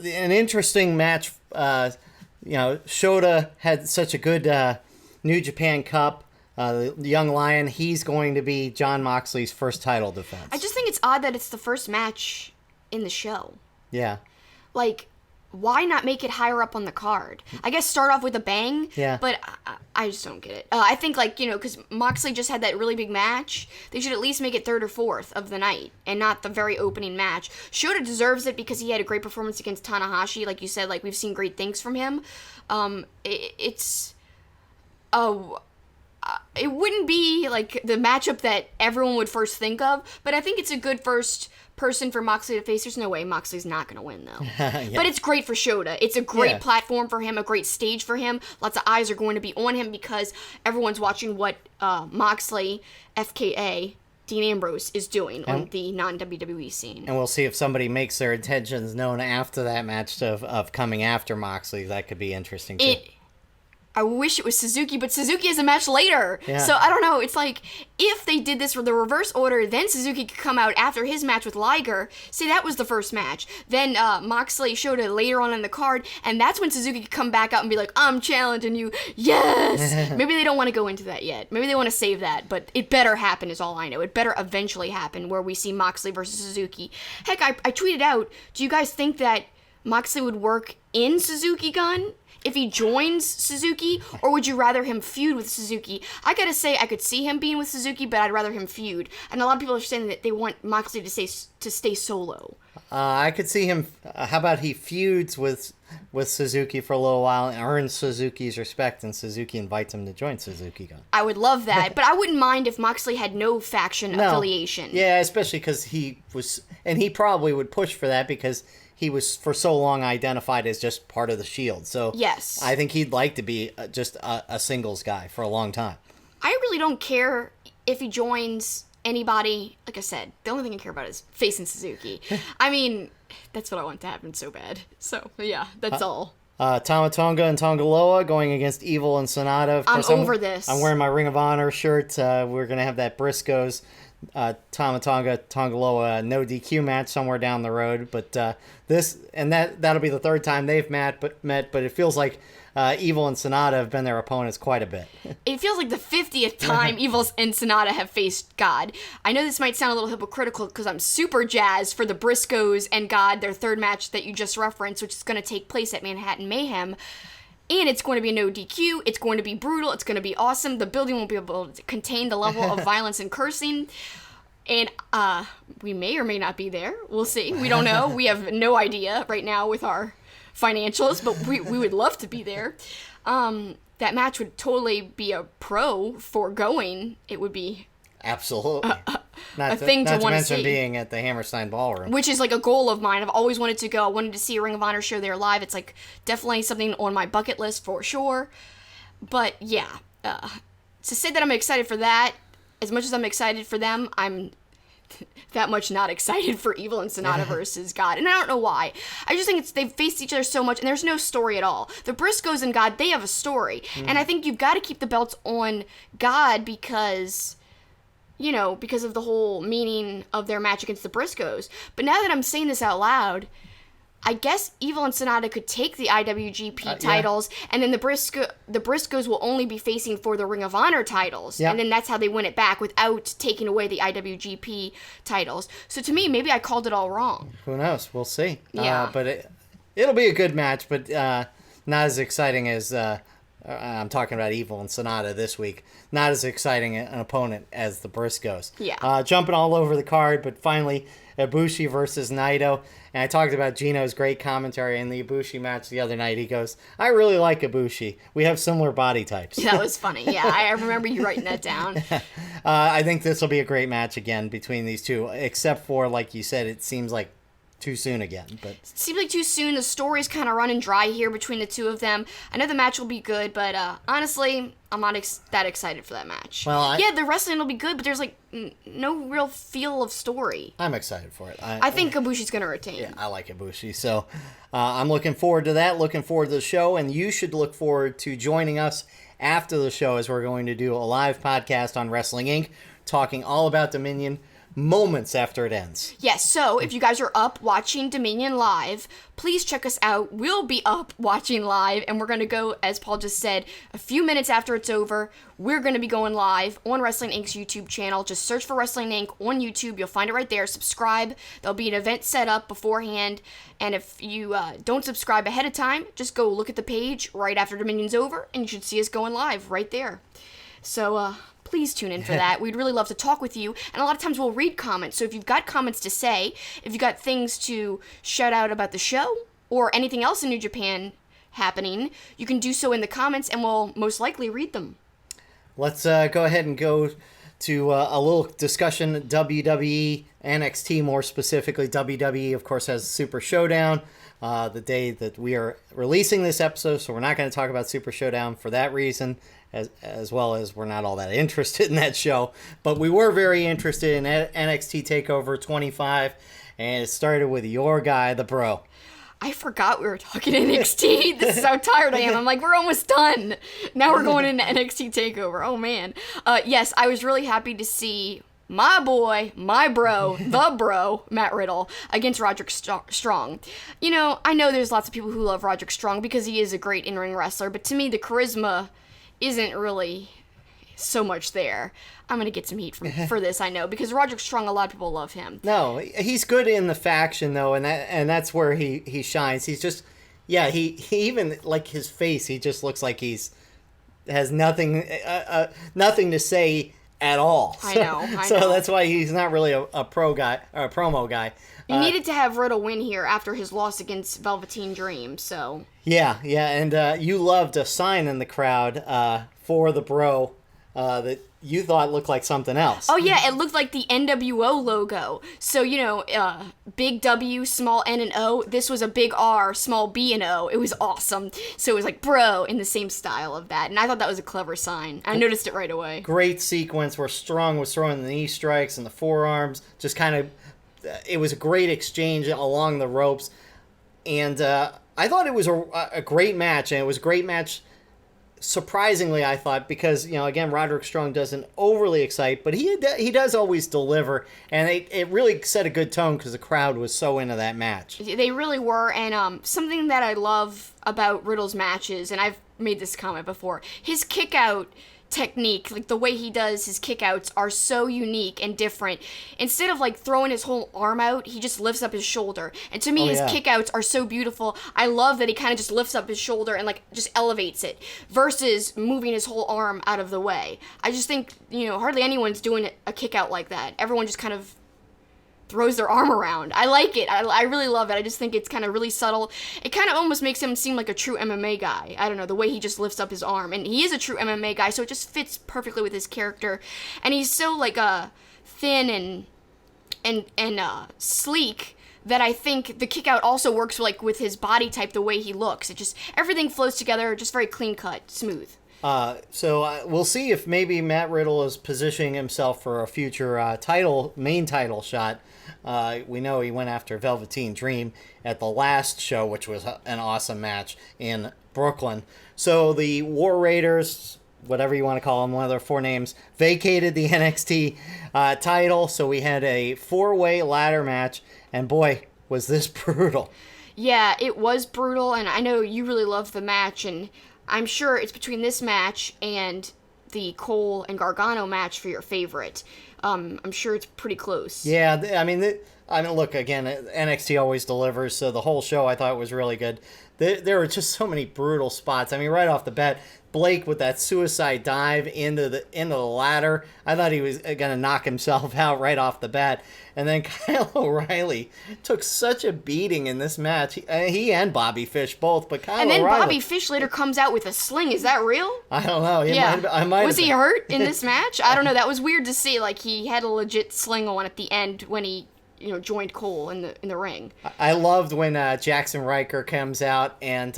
interesting match. Shota had such a good New Japan Cup. The young lion, he's going to be Jon Moxley's first title defense. I just think it's odd that it's the first match in the show. Yeah. Like, why not make it higher up on the card? I guess start off with a bang, Yeah. but I just don't get it. I think, like, because Moxley just had that really big match, they should at least make it third or fourth of the night, and not the very opening match. Shota deserves it because he had a great performance against Tanahashi. Like you said, like, we've seen great things from him. It wouldn't be, like, the matchup that everyone would first think of, but I think it's a good first person for Moxley to face. There's no way Moxley's not going to win, though. Yeah. But it's great for Shota. It's a great Yeah. platform for him, a great stage for him. Lots of eyes are going to be on him because everyone's watching what Moxley, FKA, Dean Ambrose, is doing on the non-WWE scene. And we'll see if somebody makes their intentions known after that match of coming after Moxley. That could be interesting, too. I wish it was Suzuki, but Suzuki has a match later. Yeah. So I don't know. It's like, if they did this for the reverse order, then Suzuki could come out after his match with Liger. Say that was the first match. Then Moxley showed it later on in the card, and that's when Suzuki could come back out and be like, I'm challenging you. Yes! Maybe they don't want to go into that yet. Maybe they want to save that, but it better happen is all I know. It better eventually happen where we see Moxley versus Suzuki. Heck, I tweeted out, do you guys think that Moxley would work in Suzuki Gun if he joins Suzuki, or would you rather him feud with Suzuki? I gotta say, I could see him being with Suzuki, but I'd rather him feud. And a lot of people are saying that they want Moxley to stay solo. I could see him. How about he feuds with Suzuki for a little while and earns Suzuki's respect, and Suzuki invites him to join Suzuki Gun. I would love that, but I wouldn't mind if Moxley had no faction affiliation. Yeah, especially because he was, and he probably would push for that because he was for so long identified as just part of the Shield. So yes, I think he'd like to be just a singles guy for a long time. I really don't care if he joins anybody. Like I said, the only thing I care about is facing Suzuki. I mean, that's what I want to happen so bad. So yeah, that's all. Tama Tonga and Tonga Loa going against Evil and Sonata. I'm over this. I'm wearing my Ring of Honor shirt. We're going to have that Briscoes, Tama Tonga, Tonga Loa no DQ match somewhere down the road. But that'll be the third time they've met, but it feels like Evil and Sonata have been their opponents quite a bit. It feels like the 50th time Evil and Sonata have faced God. I know this might sound a little hypocritical because I'm super jazzed for the Briscoes and God, their third match that you just referenced, which is going to take place at Manhattan Mayhem. And it's going to be no DQ. It's going to be brutal. It's going to be awesome. The building won't be able to contain the level of violence and cursing. And we may or may not be there. We'll see. We don't know. We have no idea right now with our financials, but we would love to be there. That match would totally be a pro for going. It would be absolutely a thing to want to mention see. Being at the Hammerstein Ballroom, which is like a goal of mine. I've always wanted to go. I wanted to see a Ring of Honor show there live. It's like definitely something on my bucket list for sure. But yeah, to say that I'm excited for that, as much as I'm excited for them, I'm that much not excited for Evil and Sonata versus God. And I don't know why. I just think they've faced each other so much, and there's no story at all. The Briscoes and God, they have a story. And I think you've got to keep the belts on God because of the whole meaning of their match against the Briscoes. But now that I'm saying this out loud, I guess Evil and Sonata could take the IWGP titles, and then the Briscoes will only be facing for the Ring of Honor titles, and then that's how they win it back without taking away the IWGP titles. So to me, maybe I called it all wrong. Who knows? We'll see. Yeah. But it'll be a good match, but not as exciting as I'm talking about Evil and Sonata this week. Not as exciting an opponent as the Briscoes. Yeah. Jumping all over the card, but finally Ibushi versus Naito. And I talked about Gino's great commentary in the Ibushi match the other night. He goes, I really like Ibushi. We have similar body types. That was funny. Yeah, I remember you writing that down. I think this will be a great match again between these two, except for, like you said, it seems like too soon again. But it seems like too soon. The story's kind of running dry here between the two of them. I know the match will be good, but honestly, I'm not that excited for that match. Well, yeah, the wrestling will be good, but there's like no real feel of story. I'm excited for it. I think Ibushi's going to retain. Yeah, I like Ibushi. So I'm looking forward to that, looking forward to the show, and you should look forward to joining us after the show as we're going to do a live podcast on Wrestling Inc., talking all about Dominion, moments after it ends. Yes, so if you guys are up watching Dominion live, please check us out. We'll be up watching live, and we're going to go, as Paul just said, a few minutes after it's over. We're going to be going live on Wrestling Inc.'s YouTube channel. Just search for Wrestling Inc. on YouTube. You'll find it right there. Subscribe. There'll be an event set up beforehand, and if you don't subscribe ahead of time, just go look at the page right after Dominion's over, and you should see us going live right there. So, please tune in for that. We'd really love to talk with you. And a lot of times we'll read comments. So if you've got comments to say, if you've got things to shout out about the show or anything else in New Japan happening, you can do so in the comments and we'll most likely read them. Let's go ahead and go to a little discussion. WWE, NXT more specifically. WWE, of course, has Super Showdown the day that we are releasing this episode. So we're not going to talk about Super Showdown for that reason. As well as we're not all that interested in that show. But we were very interested in NXT TakeOver 25, and it started with your guy, the Bro. I forgot we were talking NXT. This is how tired I am. I'm like, we're almost done. Now we're going into NXT TakeOver. Oh, man. Yes, I was really happy to see my boy, my bro, the bro, Matt Riddle, against Roderick Strong. You know, I know there's lots of people who love Roderick Strong because he is a great in-ring wrestler, but to me, the charisma isn't really so much there. I'm going to get some heat for this, I know, because Roderick Strong, a lot of people love him. No, he's good in the faction, though, and that's where he shines. He's just, yeah, he even, like, his face, he just looks like has nothing to say at all. I know. So that's why he's not really a pro guy, or a promo guy. You needed to have Riddle win here after his loss against Velveteen Dream, so... Yeah, and you loved a sign in the crowd for the Bro that you thought looked like something else. Oh, yeah, it looked like the NWO logo. So, you know, big W, small N and O. This was a big R, small B and O. It was awesome. So it was like Bro in the same style of that. And I thought that was a clever sign. I noticed it right away. Great sequence where Strong was throwing the knee strikes and the forearms. Just kind of... It was a great exchange along the ropes. And I thought it was a great match. And it was a great match... Surprisingly, I thought, because, you know, again, Roderick Strong doesn't overly excite, but he does always deliver, and it really set a good tone because the crowd was so into that match. They really were, and something that I love about Riddle's matches, and I've made this comment before, his kick-out technique, like the way he does his kickouts, are so unique and different. Instead of like throwing his whole arm out, he just lifts up his shoulder. And to me, his kickouts are so beautiful. I love that he kind of just lifts up his shoulder and like just elevates it versus moving his whole arm out of the way. I just think, you know, hardly anyone's doing a kickout like that. Everyone just kind of throws their arm around. I like it. I really love it. I just think it's kind of really subtle. It kind of almost makes him seem like a true MMA guy. I don't know, the way he just lifts up his arm. And he is a true MMA guy, so it just fits perfectly with his character. And he's so like thin and sleek that I think the kick out also works like with his body type, the way he looks. It just, everything flows together, just very clean cut, smooth. So we'll see if maybe Matt Riddle is positioning himself for a future main title shot. We know he went after Velveteen Dream at the last show, which was an awesome match in Brooklyn. So the War Raiders, whatever you want to call them, one of their four names, vacated the NXT title. So we had a 4-way ladder match, and boy, was this brutal. Yeah, it was brutal, and I know you really loved the match, and I'm sure it's between this match and the Cole and Gargano match for your favorite. I'm sure it's pretty close. Yeah, I mean, look, again, NXT always delivers, so the whole show I thought was really good. There were just so many brutal spots. I mean, right off the bat, Blake with that suicide dive into the ladder. I thought he was going to knock himself out right off the bat. And then Kyle O'Reilly took such a beating in this match. He and Bobby Fish both, but Kyle O'Reilly... And then Bobby Fish later comes out with a sling. Is that real? I don't know. Was he hurt in this match? I don't know. That was weird to see. Like, he had a legit sling on at the end when he... joined Cole in the ring. I loved when Jackson Riker comes out and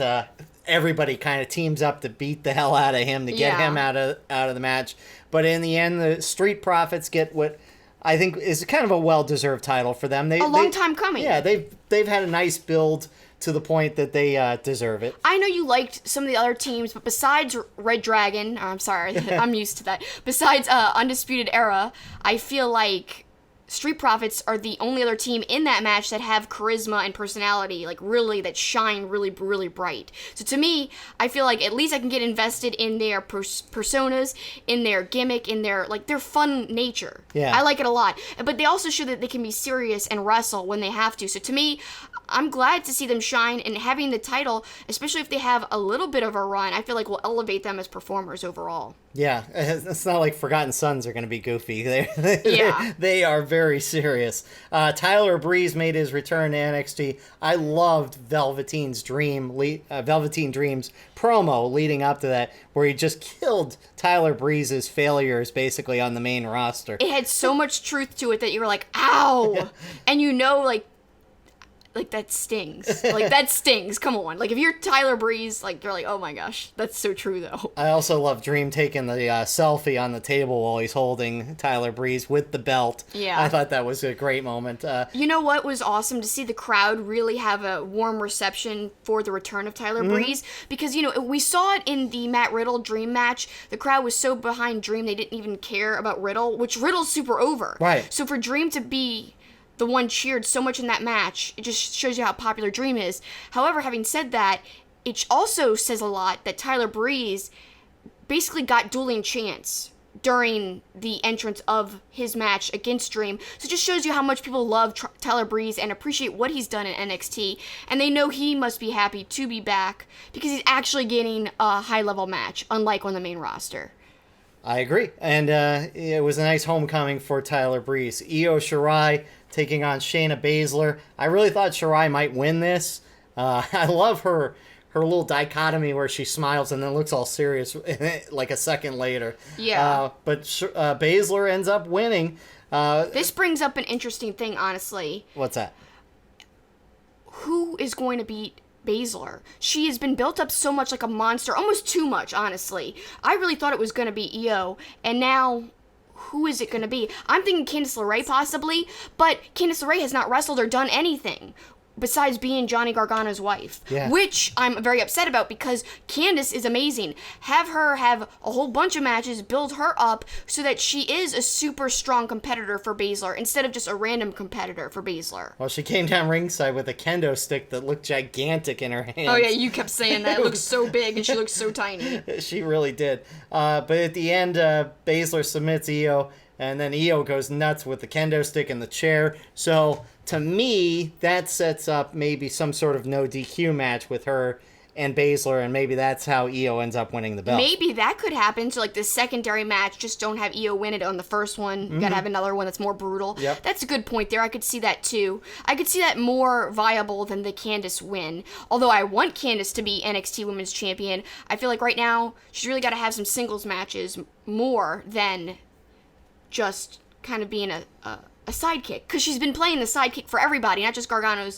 everybody kind of teams up to beat the hell out of him to get him out of the match. But in the end, the Street Profits get what I think is kind of a well-deserved title for them. A long time coming. Yeah, they've had a nice build to the point that they deserve it. I know you liked some of the other teams, but besides Red Dragon, I'm sorry, I'm used to that. Besides Undisputed Era, I feel like Street Profits are the only other team in that match that have charisma and personality, like really that shine really, really bright. So to me, I feel like at least I can get invested in their personas, in their gimmick, in their fun nature. Yeah. I like it a lot. But they also show that they can be serious and wrestle when they have to. So to me, I'm glad to see them shine, and having the title, especially if they have a little bit of a run, I feel like will elevate them as performers overall. Yeah, it's not like Forgotten Sons are going to be goofy. Yeah. They are very serious. Tyler Breeze made his return to NXT. I loved Velveteen Dreams promo leading up to that, where he just killed Tyler Breeze's failures basically on the main roster. It had so much truth to it that you were like, ow! And that stings. That stings. Come on. If you're Tyler Breeze, you're like, oh my gosh, that's so true though. I also love Dream taking the selfie on the table while he's holding Tyler Breeze with the belt. Yeah. I thought that was a great moment. You know what was awesome? To see the crowd really have a warm reception for the return of Tyler Breeze. Because, we saw it in the Matt Riddle Dream match. The crowd was so behind Dream they didn't even care about Riddle, which Riddle's super over. Right. So for Dream to be the one cheered so much in that match, it just shows you how popular Dream is. However, having said that, it also says a lot that Tyler Breeze basically got dueling chance during the entrance of his match against Dream. So it just shows you how much people love Tyler Breeze and appreciate what he's done in NXT. And they know he must be happy to be back because he's actually getting a high-level match, unlike on the main roster. I agree. And it was a nice homecoming for Tyler Breeze. Io Shirai taking on Shayna Baszler. I really thought Shirai might win this. I love her little dichotomy where she smiles and then looks all serious like a second later. Yeah. But Baszler ends up winning. This brings up an interesting thing, honestly. What's that? Who is going to beat Baszler? She has been built up so much like a monster, almost too much, honestly. I really thought it was going to be Io, and now who is it going to be? I'm thinking Candice LeRae possibly, but Candice LeRae has not wrestled or done anything besides being Johnny Gargano's wife, which I'm very upset about because Candice is amazing. Have her have a whole bunch of matches, build her up so that she is a super strong competitor for Baszler instead of just a random competitor for Baszler. Well, she came down ringside with a kendo stick that looked gigantic in her hands. Oh yeah, you kept saying that. It looks so big and she looks so tiny. She really did. But at the end, Baszler submits Io, and then Io goes nuts with the kendo stick in the chair. So to me, that sets up maybe some sort of no DQ match with her and Baszler, and maybe that's how Io ends up winning the belt. Maybe that could happen. So, the secondary match, just don't have Io win it on the first one. You gotta have another one that's more brutal. Yep. That's a good point there. I could see that, too. I could see that more viable than the Candice win. Although I want Candice to be NXT Women's Champion, I feel like right now, she's really gotta have some singles matches more than just kind of being a sidekick, because she's been playing the sidekick for everybody, not just Gargano.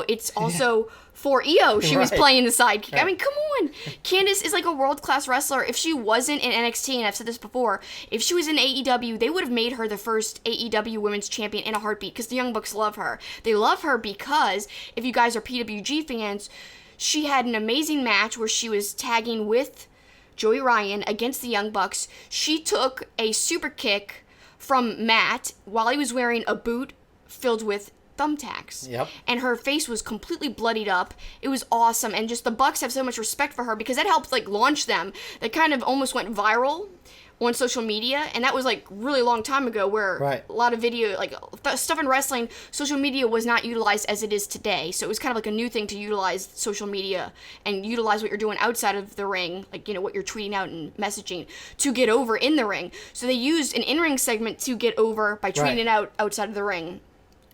It's also for Io. She was playing the sidekick. I mean, come on. Candice is like a world-class wrestler. If she wasn't in NXT, and I've said this before, if she was in AEW, they would have made her the first AEW Women's Champion in a heartbeat, because the Young Bucks love her. They love her because, if you guys are PWG fans, she had an amazing match where she was tagging with Joey Ryan against the Young Bucks. She took a super kick from Matt while he was wearing a boot filled with thumbtacks. Yep. And her face was completely bloodied up. It was awesome. And just the Bucks have so much respect for her because that helped launch them. They kind of almost went viral on social media, and that was really long time ago where a lot of video stuff in wrestling, social media was not utilized as it is today. So it was kind of a new thing to utilize social media and utilize what you're doing outside of the ring, what you're tweeting out and messaging to get over in the ring. So they used an in-ring segment to get over by tweeting it out outside of the ring.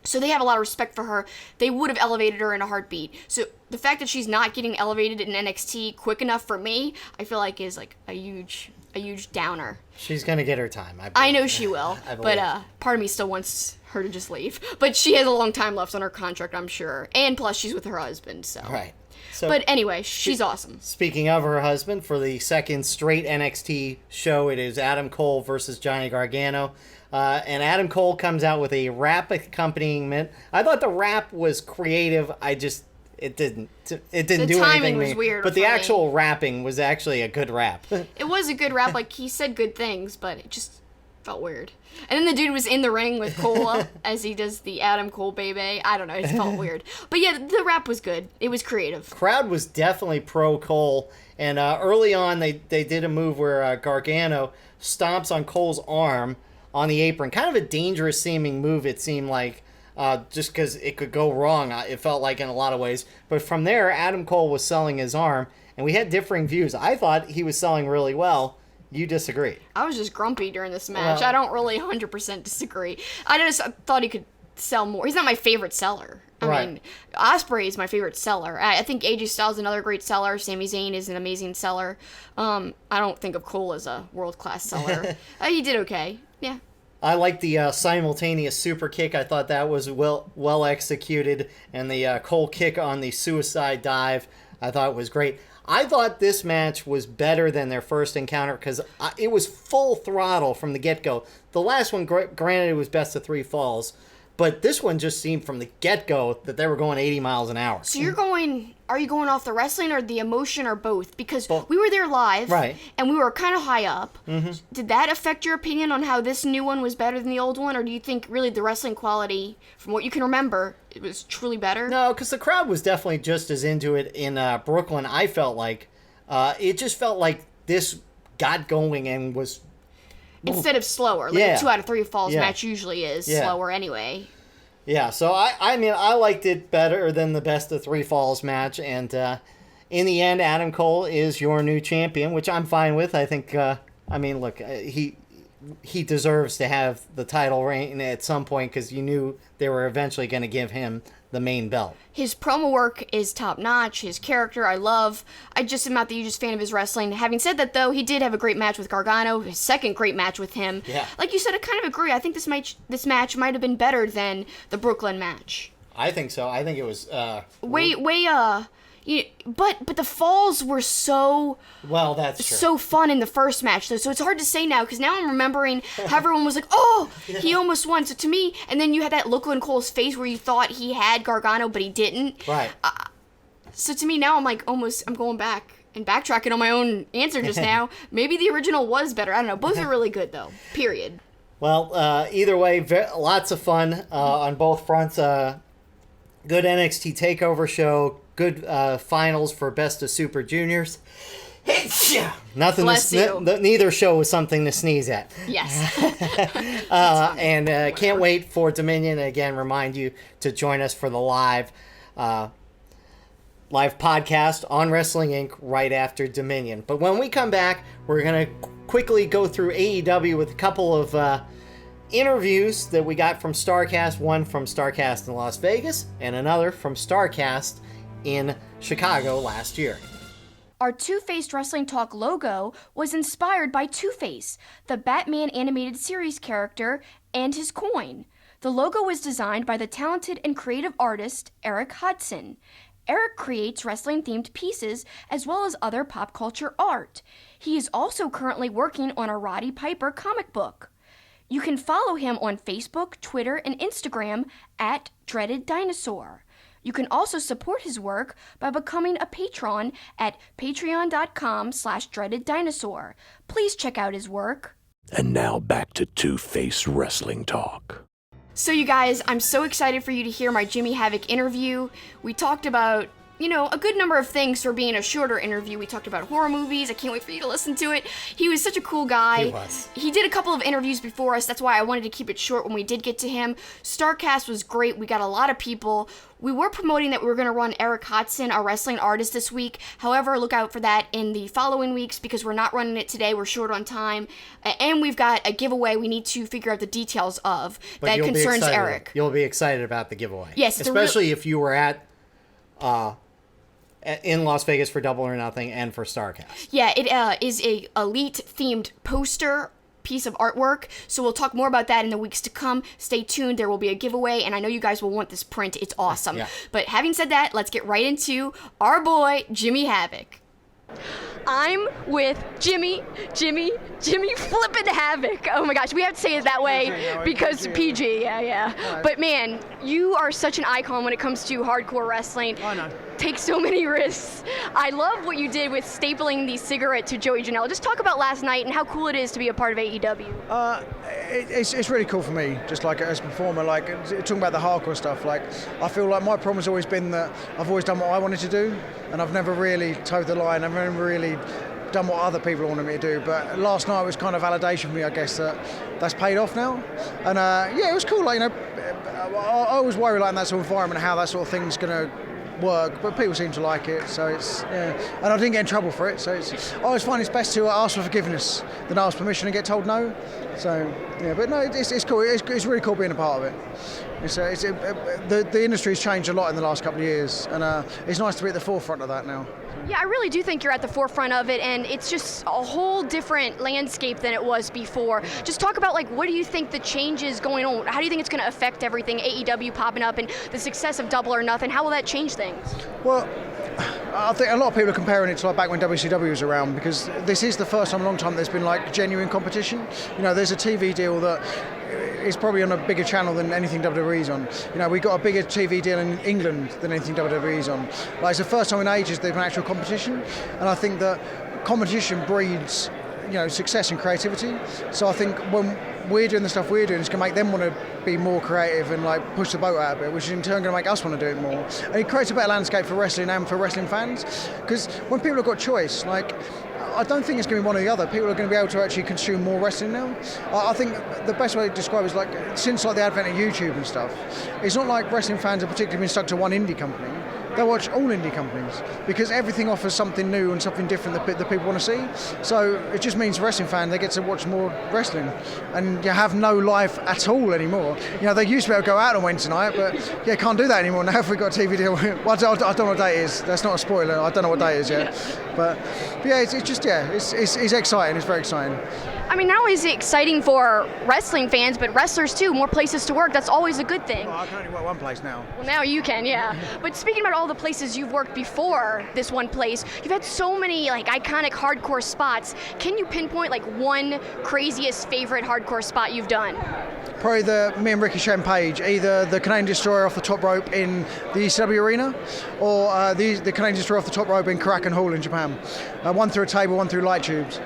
So they have a lot of respect for her. They would have elevated her in a heartbeat. So the fact that she's not getting elevated in NXT quick enough for me, I feel like is a huge downer. She's gonna get her time. I know she will, but part of me still wants her to just leave. But she has a long time left on her contract, I'm sure. And plus, she's with her husband, so. Right. So, but anyway, she's awesome. Speaking of her husband, for the second straight NXT show, it is Adam Cole versus Johnny Gargano. And Adam Cole comes out with a rap accompaniment. I thought the rap was creative. It didn't do anything. The timing was weird. But the actual rapping was actually a good rap. It was a good rap. He said good things, but it just Felt weird. And then the dude was in the ring with Cole as he does the Adam Cole baby. I don't know. It felt weird. But yeah, the rap was good. It was creative. Crowd was definitely pro Cole. And early on, they did a move where Gargano stomps on Cole's arm on the apron. Kind of a dangerous seeming move, it seemed like, just because it could go wrong. It felt like in a lot of ways. But from there, Adam Cole was selling his arm. And we had differing views. I thought he was selling really well. You disagree. I was just grumpy during this match. Well, I don't really 100% disagree. I just thought he could sell more. He's not my favorite seller. I mean, Ospreay is my favorite seller. I think AJ Styles is another great seller. Sami Zayn is an amazing seller. I don't think of Cole as a world-class seller. He did okay. Yeah. I like the simultaneous super kick. I thought that was well executed. And the Cole kick on the suicide dive, I thought was great. I thought this match was better than their first encounter because it was full throttle from the get-go. The last one, granted, it was best of 3 falls, but this one just seemed from the get-go that they were going 80 miles an hour. So are you going off the wrestling or the emotion or both? Because we were there live, right, and we were kind of high up. Mm-hmm. Did that affect your opinion on how this new one was better than the old one, or do you think really the wrestling quality, from what you can remember, it was truly better? No, because the crowd was definitely just as into it in Brooklyn. I felt like it just felt like this got going and was instead of slower. Like a 2 out of 3 falls match usually is slower anyway. Yeah, so I mean, I liked it better than the best of 3 falls match, and in the end, Adam Cole is your new champion, which I'm fine with. I think, I mean, look, he deserves to have the title reign at some point because you knew they were eventually going to give him the main belt. His promo work is top-notch. His character, I love. I just am not the hugest fan of his wrestling. Having said that, though, he did have a great match with Gargano, his second great match with him. Yeah. Like you said, I kind of agree. I think this match might have been better than the Brooklyn match. I think so. I think it was... But the falls were so... Well, that's true. So fun in the first match, though. So it's hard to say now, because now I'm remembering how everyone was like, oh, he almost won. So to me, and then you had that look on Cole's face where you thought he had Gargano, but he didn't. Right. So to me now, I'm like, I'm going back and backtracking on my own answer just now. Maybe the original was better. I don't know. Both are really good, though. Period. Well, either way, lots of fun on both fronts. Good NXT TakeOver show. Good finals for Best of Super Juniors. Nothing. Neither show was something to sneeze at. Yes. And can't wait for Dominion. Again, remind you to join us for the live podcast on Wrestling Inc. right after Dominion. But when we come back, we're going to quickly go through AEW with a couple of interviews that we got from StarCast. One from StarCast in Las Vegas and another from StarCast in Chicago last year. Our Two-Faced Wrestling Talk logo was inspired by Two-Face, the Batman animated series character, and his coin. The logo was designed by the talented and creative artist Eric Hudson. Eric creates wrestling-themed pieces as well as other pop culture art. He is also currently working on a Roddy Piper comic book. You can follow him on Facebook, Twitter, and Instagram at Dreaded Dinosaur. You can also support his work by becoming a patron at patreon.com/dreadeddinosaur. Please check out his work. And now back to Two-Face Wrestling Talk. So you guys, I'm so excited for you to hear my Jimmy Havoc interview. We talked about, a good number of things for being a shorter interview. We talked about horror movies. I can't wait for you to listen to it. He was such a cool guy. He was. He did a couple of interviews before us. That's why I wanted to keep it short when we did get to him. StarCast was great. We got a lot of people. We were promoting that we were going to run Eric Hudson, our wrestling artist, this week. However, look out for that in the following weeks because we're not running it today. We're short on time. And we've got a giveaway we need to figure out the details of that concerns Eric. You'll be excited about the giveaway. Yes. Especially if you were in Las Vegas for Double or Nothing and for StarCast. Yeah, it is a elite-themed poster piece of artwork, so we'll talk more about that in the weeks to come. Stay tuned, there will be a giveaway, and I know you guys will want this print. It's awesome. Yeah. But having said that, let's get right into our boy, Jimmy Havoc. I'm with Jimmy flippin' Havoc. Oh my gosh, we have to say it that way because PG, yeah. But man, you are such an icon when it comes to hardcore wrestling. Oh, no. take so many risks. I love what you did with stapling the cigarette to Joey Janela. Just talk about last night and how cool it is to be a part of AEW. It's really cool for me, just like as a performer, like talking about the hardcore stuff. Like, I feel like my problem has always been that I've always done what I wanted to do, and I've never really towed the line. I've never really done what other people wanted me to do. But last night was kind of validation for me, I guess, that's paid off now. And yeah, it was cool. Like, I always worry like in that sort of environment how that sort of thing's gonna work, but people seem to like it, so it's, yeah. And I didn't get in trouble for it, so I always find it's best to ask for forgiveness than ask permission and get told no. So yeah, but no, it's cool. It's really cool being a part of it. The industry's changed a lot in the last couple of years, and it's nice to be at the forefront of that now. Yeah, I really do think you're at the forefront of it, and it's just a whole different landscape than it was before. Just talk about, like, what do you think the changes going on? How do you think it's going to affect everything, AEW popping up and the success of Double or Nothing? How will that change things? Well, I think a lot of people are comparing it to like back when WCW was around, because this is the first time in a long time there's been like genuine competition. You know, there's a TV deal that is probably on a bigger channel than anything WWE's on. You know, we got a bigger TV deal in England than anything WWE's on. Like, it's the first time in ages there's been actual competition, and I think that competition breeds, you know, success and creativity. So I think when we're doing the stuff we're doing, it's going to make them want to be more creative and like push the boat out a bit, which is in turn going to make us want to do it more. And it creates a better landscape for wrestling and for wrestling fans, because when people have got choice, like, I don't think it's going to be one or the other. People are going to be able to actually consume more wrestling now. I think the best way to describe it is, like, since like the advent of YouTube and stuff, it's not like wrestling fans have particularly been stuck to one indie company. They watch all indie companies because everything offers something new and something different that people want to see. So it just means wrestling fans, they get to watch more wrestling, and you have no life at all anymore. You know, they used to be able to go out on Wednesday night, but yeah, can't do that anymore now if we've got a TV deal. Well, I don't know what day it is. That's not a spoiler. I don't know what day it is yet. But yeah, it's just, yeah, it's exciting. It's very exciting. I mean, not only is it exciting for wrestling fans, but wrestlers too, more places to work. That's always a good thing. Well, I can only work one place now. Well, now you can, yeah. But speaking about all the places you've worked before this one place, you've had so many like iconic hardcore spots. Can you pinpoint like one craziest favorite hardcore spot you've done? Probably me and Ricochet and Page, either the Canadian Destroyer off the top rope in the ECW arena, or the Canadian Destroyer off the top rope in Karakan Hall in Japan. One through a table, one through light tubes.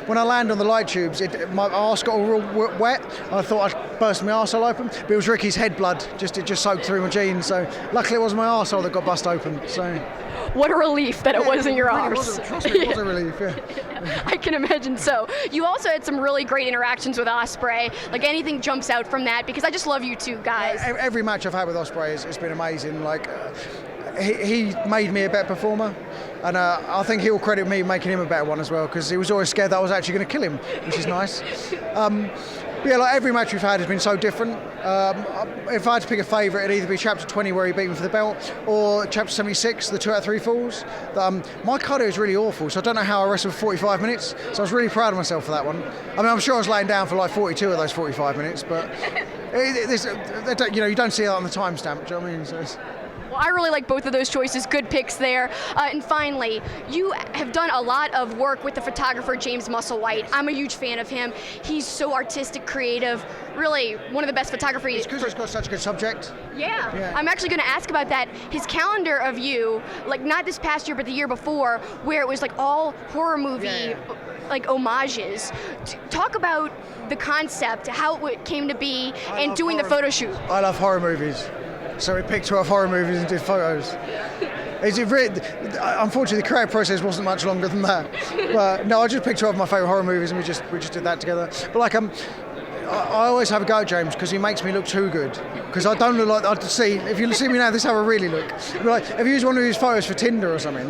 When I landed on the light tubes, my arse got all real wet. I thought I'd burst my arsehole open, but it was Ricky's head blood. It just soaked through my jeans. So luckily it wasn't my arsehole that got bust open. So. What a relief that it wasn't your arse. Trust me, it was a relief, yeah. I can imagine so. You also had some really great interactions with Ospreay. Like, anything jumps out from that? Because I just love you two guys. Every match I've had with Ospreay has been amazing. Like, he made me a better performer, and I think he'll credit me making him a better one as well, because he was always scared that I was actually going to kill him, which is nice. Yeah, like every match we've had has been so different. If I had to pick a favourite, it'd either be Chapter 20 where he beat me for the belt, or Chapter 76, the 2 out of 3 falls. My cardio is really awful, so I don't know how I wrestled for 45 minutes, so I was really proud of myself for that one. I mean, I'm sure I was laying down for like 42 of those 45 minutes, but you know, you don't see that on the timestamp, do you know what I mean? So Well, I really like both of those choices. Good picks there. And finally, you have done a lot of work with the photographer James Musselwhite. I'm a huge fan of him. He's so artistic, creative, really one of the best photographers. It's because he's got such a good subject. Yeah. I'm actually going to ask about that. His calendar of you, like not this past year, but the year before, where it was like all horror movie like homages. Talk about the concept, how it came to be, and doing the photo shoot. I love horror movies. So we picked 12 horror movies and did photos. Unfortunately, the creative process wasn't much longer than that. But no, I just picked 12 of my favourite horror movies and we just did that together. But like, I always have a go at James because he makes me look too good. Because I don't look like, if you see me now, this is how I really look. But like, if you use one of his photos for Tinder or something,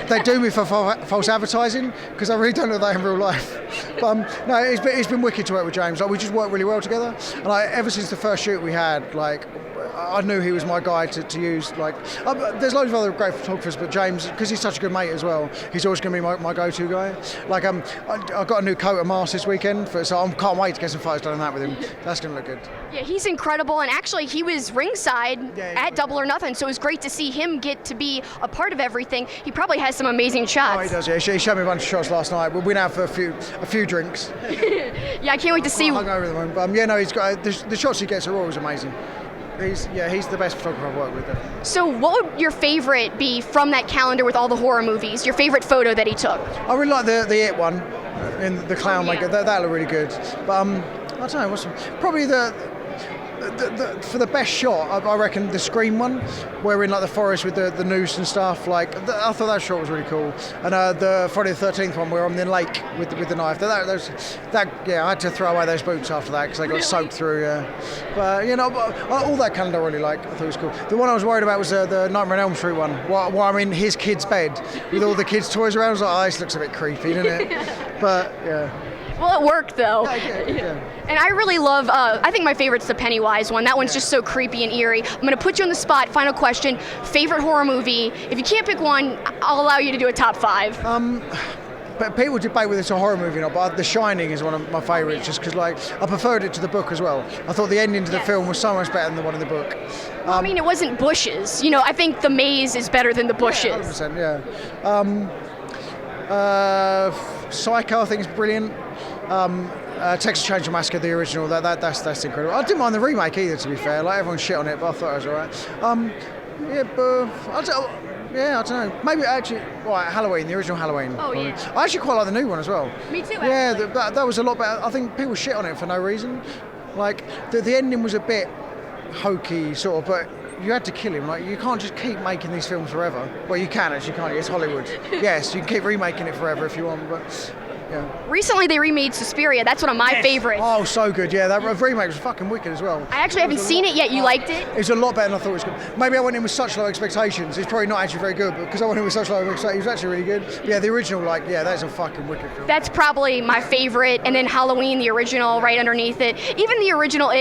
they do me for false advertising because I really don't look that in real life. But no, it's been wicked to work with James. Like, we just work really well together. And like, ever since the first shoot we had, like, I knew he was my guy to use. Like, there's loads of other great photographers, but James, because he's such a good mate as well, he's always going to be my go-to guy. Like, I got a new coat and mask this weekend, so I can't wait to get some photos done on that with him. That's going to look good. Yeah, he's incredible, and actually he was ringside at Double or Nothing, so it was great to see him get to be a part of everything. He probably has some amazing shots. Oh, he does, yeah. He showed me a bunch of shots last night. We went out for a few drinks. Yeah, I can't wait to see. Hung over them, but yeah, no, he's got the shots he gets are always amazing. He's the best photographer I've worked with. Definitely. So what would your favorite be from that calendar with all the horror movies? Your favorite photo that he took? I really like the It one, in the clown Oh, yeah. maker. That looked really good. But I don't know. Probably the for the best shot, I reckon the Scream one, where we're in like the forest with the noose and stuff. I thought that shot was really cool. And the Friday the 13th one, where I'm in the lake with the knife. I had to throw away those boots after that because they got soaked through. But all that calendar I really like. I thought it was cool. The one I was worried about was the Nightmare on Elm Street one, where I'm in his kid's bed with all the kids' toys around. I was like, oh, this looks a bit creepy, doesn't it? But yeah. Well, it worked though. Yeah. And I really love, I think my favorite's the Pennywise one. That one's just so creepy and eerie. I'm going to put you on the spot. Final question. Favorite horror movie? If you can't pick one, I'll allow you to do a top 5. But people debate whether it's a horror movie or not, but The Shining is one of my favourites, just because I preferred it to the book as well. I thought the ending to the film was so much better than the one in the book. I mean, it wasn't bushes. I think The Maze is better than the bushes. 100%, Psycho, I think, is brilliant. Texas Chainsaw Massacre, the original, that's incredible. I didn't mind the remake either, to be fair. Everyone shit on it, but I thought it was alright. I don't know. Maybe actually, Halloween, the original Halloween. Oh, yeah. I actually quite like the new one as well. Me too, Yeah, actually. that was a lot better. I think people shit on it for no reason. The ending was a bit hokey, sort of, but you had to kill him. You can't just keep making these films forever. Well, you can actually, can't you? It's Hollywood. Yes, you can keep remaking it forever if you want, but yeah. Recently they remade Suspiria. That's one of my favorites. Oh, so good. Yeah, that remake was fucking wicked as well. I actually haven't seen it yet. You liked it? It was a lot better than I thought it was good. Maybe I went in with such low expectations. It's probably not actually very good, but because I went in with such low expectations, it was actually really good. But yeah, the original, that's a fucking wicked film. That's probably my favorite. And then Halloween, the original, right underneath it. Even the original,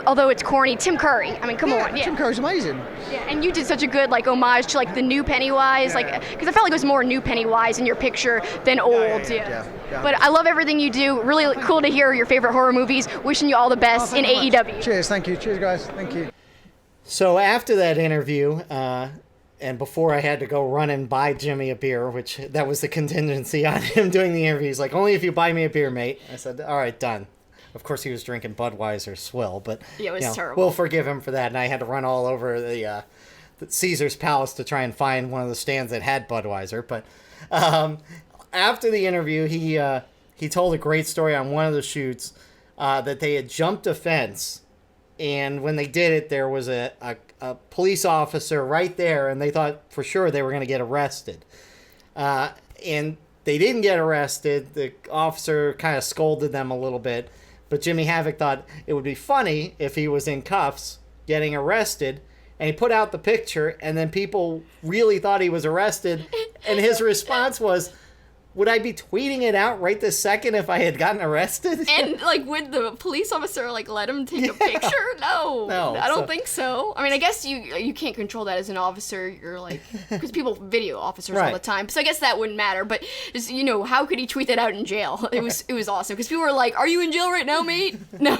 although it's corny, Tim Curry. I mean, come on. Yeah. Tim Curry's amazing. Yeah, and you did such a good homage to the new Pennywise, because I felt like it was more new Pennywise in your picture than old. Yeah. But I love everything you do. Really cool to hear your favorite horror movies. Wishing you all the best in AEW. Cheers, thank you. Cheers, guys. Thank you. So after that interview, and before I had to go run and buy Jimmy a beer, which that was the contingency on him doing the interview. He's like, only if you buy me a beer, mate. I said, all right, done. Of course, he was drinking Budweiser Swill, but yeah, it was terrible. We'll forgive him for that. And I had to run all over the Caesar's Palace to try and find one of the stands that had Budweiser. But after the interview, he told a great story on one of the shoots that they had jumped a fence, and when they did it, there was a police officer right there, and they thought for sure they were going to get arrested. And they didn't get arrested. The officer kind of scolded them a little bit, but Jimmy Havoc thought it would be funny if he was in cuffs getting arrested, and he put out the picture, and then people really thought he was arrested, and his response was, would I be tweeting it out right this second if I had gotten arrested? And would the police officer let him take a picture? No, I don't think so. I mean, I guess you can't control that as an officer. You're because people video officers all the time, so I guess that wouldn't matter. But just, how could he tweet that out in jail? It was awesome because people were like, "Are you in jail right now, mate?" No.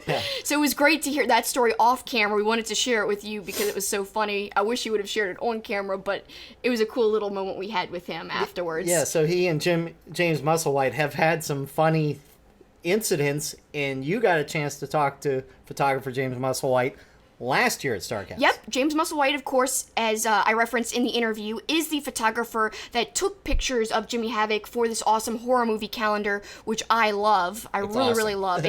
Yeah. So it was great to hear that story off camera. We wanted to share it with you because it was so funny. I wish you would have shared it on camera, but it was a cool little moment we had with him afterwards. Yeah. So he and James Musselwhite have had some funny incidents, and you got a chance to talk to photographer James Musselwhite last year at StarCast. Yep, James Musselwhite, of course, as I referenced in the interview, is the photographer that took pictures of Jimmy Havoc for this awesome horror movie calendar, which I love. Really love.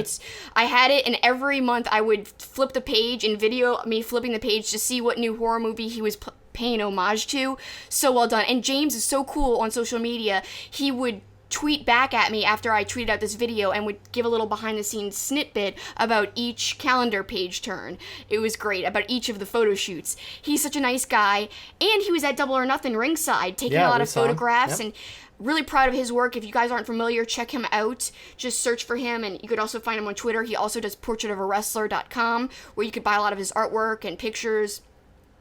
I had it, and every month I would flip the page and video me flipping the page to see what new horror movie he was paying homage to. So well done. And James is so cool on social media. He would tweet back at me after I tweeted out this video and would give a little behind the scenes snippet about each calendar page turn. It was great, about each of the photo shoots. He's such a nice guy, and he was at Double or Nothing ringside taking a lot of photographs. And really proud of his work. If you guys aren't familiar, check him out. Just search for him, and you could also find him on Twitter. He also does portraitofawrestler.com, where you could buy a lot of his artwork and pictures.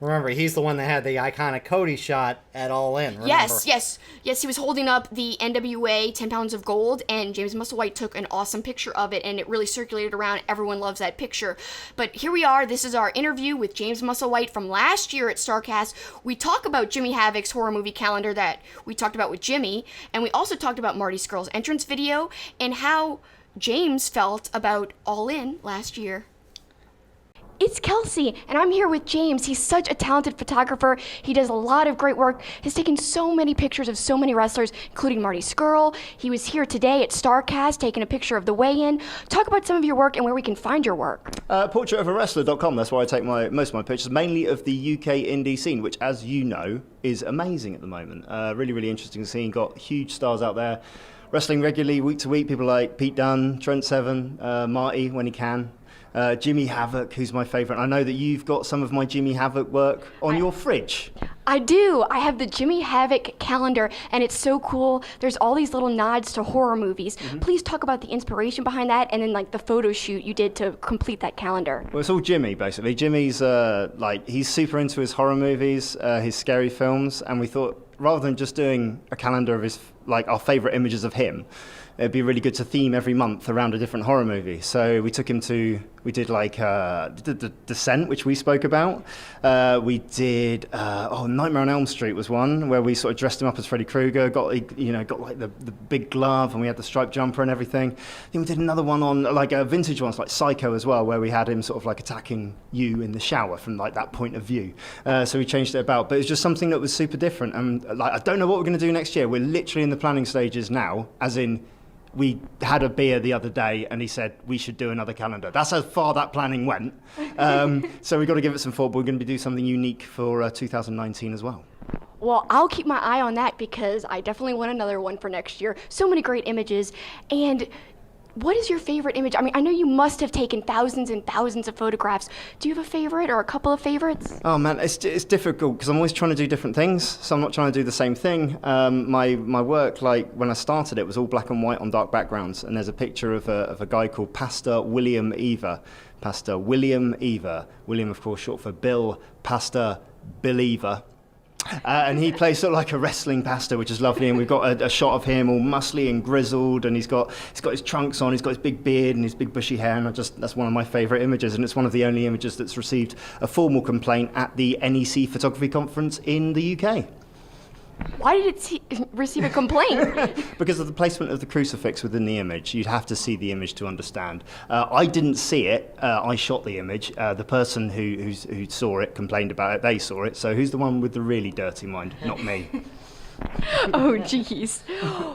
Remember, he's the one that had the iconic Cody shot at All In. Remember? Yes. He was holding up the NWA 10 pounds of gold, and James Musselwhite took an awesome picture of it, and it really circulated around. Everyone loves that picture. But here we are. This is our interview with James Musselwhite from last year at StarCast. We talk about Jimmy Havoc's horror movie calendar that we talked about with Jimmy, and we also talked about Marty Scurll's entrance video and how James felt about All In last year. it's Kelsi, and I'm here with James. He's such a talented photographer. He does a lot of great work. He's taken so many pictures of so many wrestlers, including Marty Scurll. He was here today at StarCast taking a picture of the weigh-in. Talk about some of your work and where we can find your work. PortraitofaWrestler.com, that's where I take most of my pictures, mainly of the UK indie scene, which, as you know, is amazing at the moment. Really, really interesting scene. Got huge stars out there wrestling regularly, week to week. People like Pete Dunne, Trent Seven, Marty when he can. Jimmy Havoc, who's my favourite. I know that you've got some of my Jimmy Havoc work on your fridge. I do. I have the Jimmy Havoc calendar, and it's so cool. There's all these little nods to horror movies. Mm-hmm. Please talk about the inspiration behind that, and then like the photo shoot you did to complete that calendar. Well, it's all Jimmy, basically. Jimmy's he's super into his horror movies, his scary films, and we thought rather than just doing a calendar of his our favourite images of him, it'd be really good to theme every month around a different horror movie. So we took him to, we did the Descent, which we spoke about. We did, Nightmare on Elm Street was one where we sort of dressed him up as Freddy Krueger, got like the big glove, and we had the striped jumper and everything. Then we did another one on vintage ones like Psycho as well, where we had him sort of like attacking you in the shower from like that point of view. So we changed it about, but it was just something that was super different. And I don't know what we're going to do next year. We're literally in the planning stages now, as in, we had a beer the other day and he said we should do another calendar. That's how far that planning went. So we've got to give it some thought, but we're going to do something unique for 2019 as well. Well, I'll keep my eye on that because I definitely want another one for next year. So many great images. And what is your favorite image? I mean, I know you must have taken thousands and thousands of photographs. Do you have a favorite or a couple of favorites? Oh man, it's difficult because I'm always trying to do different things, so I'm not trying to do the same thing. My work, like when I started it, was all black and white on dark backgrounds, and there's a picture of a guy called Pastor William Eva. Pastor William Eva. William, of course, short for Bill, Pastor Believer. And he plays sort of like a wrestling pastor, which is lovely. And we've got a shot of him all muscly and grizzled, and he's got his trunks on, he's got his big beard and his big bushy hair, and that's one of my favourite images, and it's one of the only images that's received a formal complaint at the NEC Photography Conference in the UK. Why did it receive a complaint? Because of the placement of the crucifix within the image. You'd have to see the image to understand. I didn't see it. I shot the image. The person who saw it complained about it. They saw it. So who's the one with the really dirty mind? Not me. Oh, geez.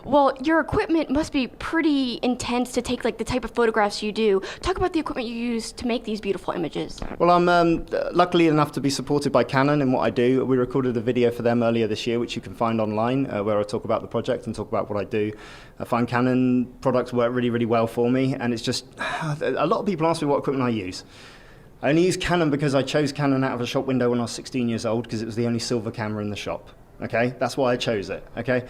Well, your equipment must be pretty intense to take like the type of photographs you do. Talk about the equipment you use to make these beautiful images. Well, I'm luckily enough to be supported by Canon in what I do. We recorded a video for them earlier this year, which you can find online, where I talk about the project and talk about what I do. I find Canon products work really, really well for me, and it's just a lot of people ask me what equipment I use. I only use Canon because I chose Canon out of a shop window when I was 16 years old because it was the only silver camera in the shop. Okay, that's why I chose it. Okay,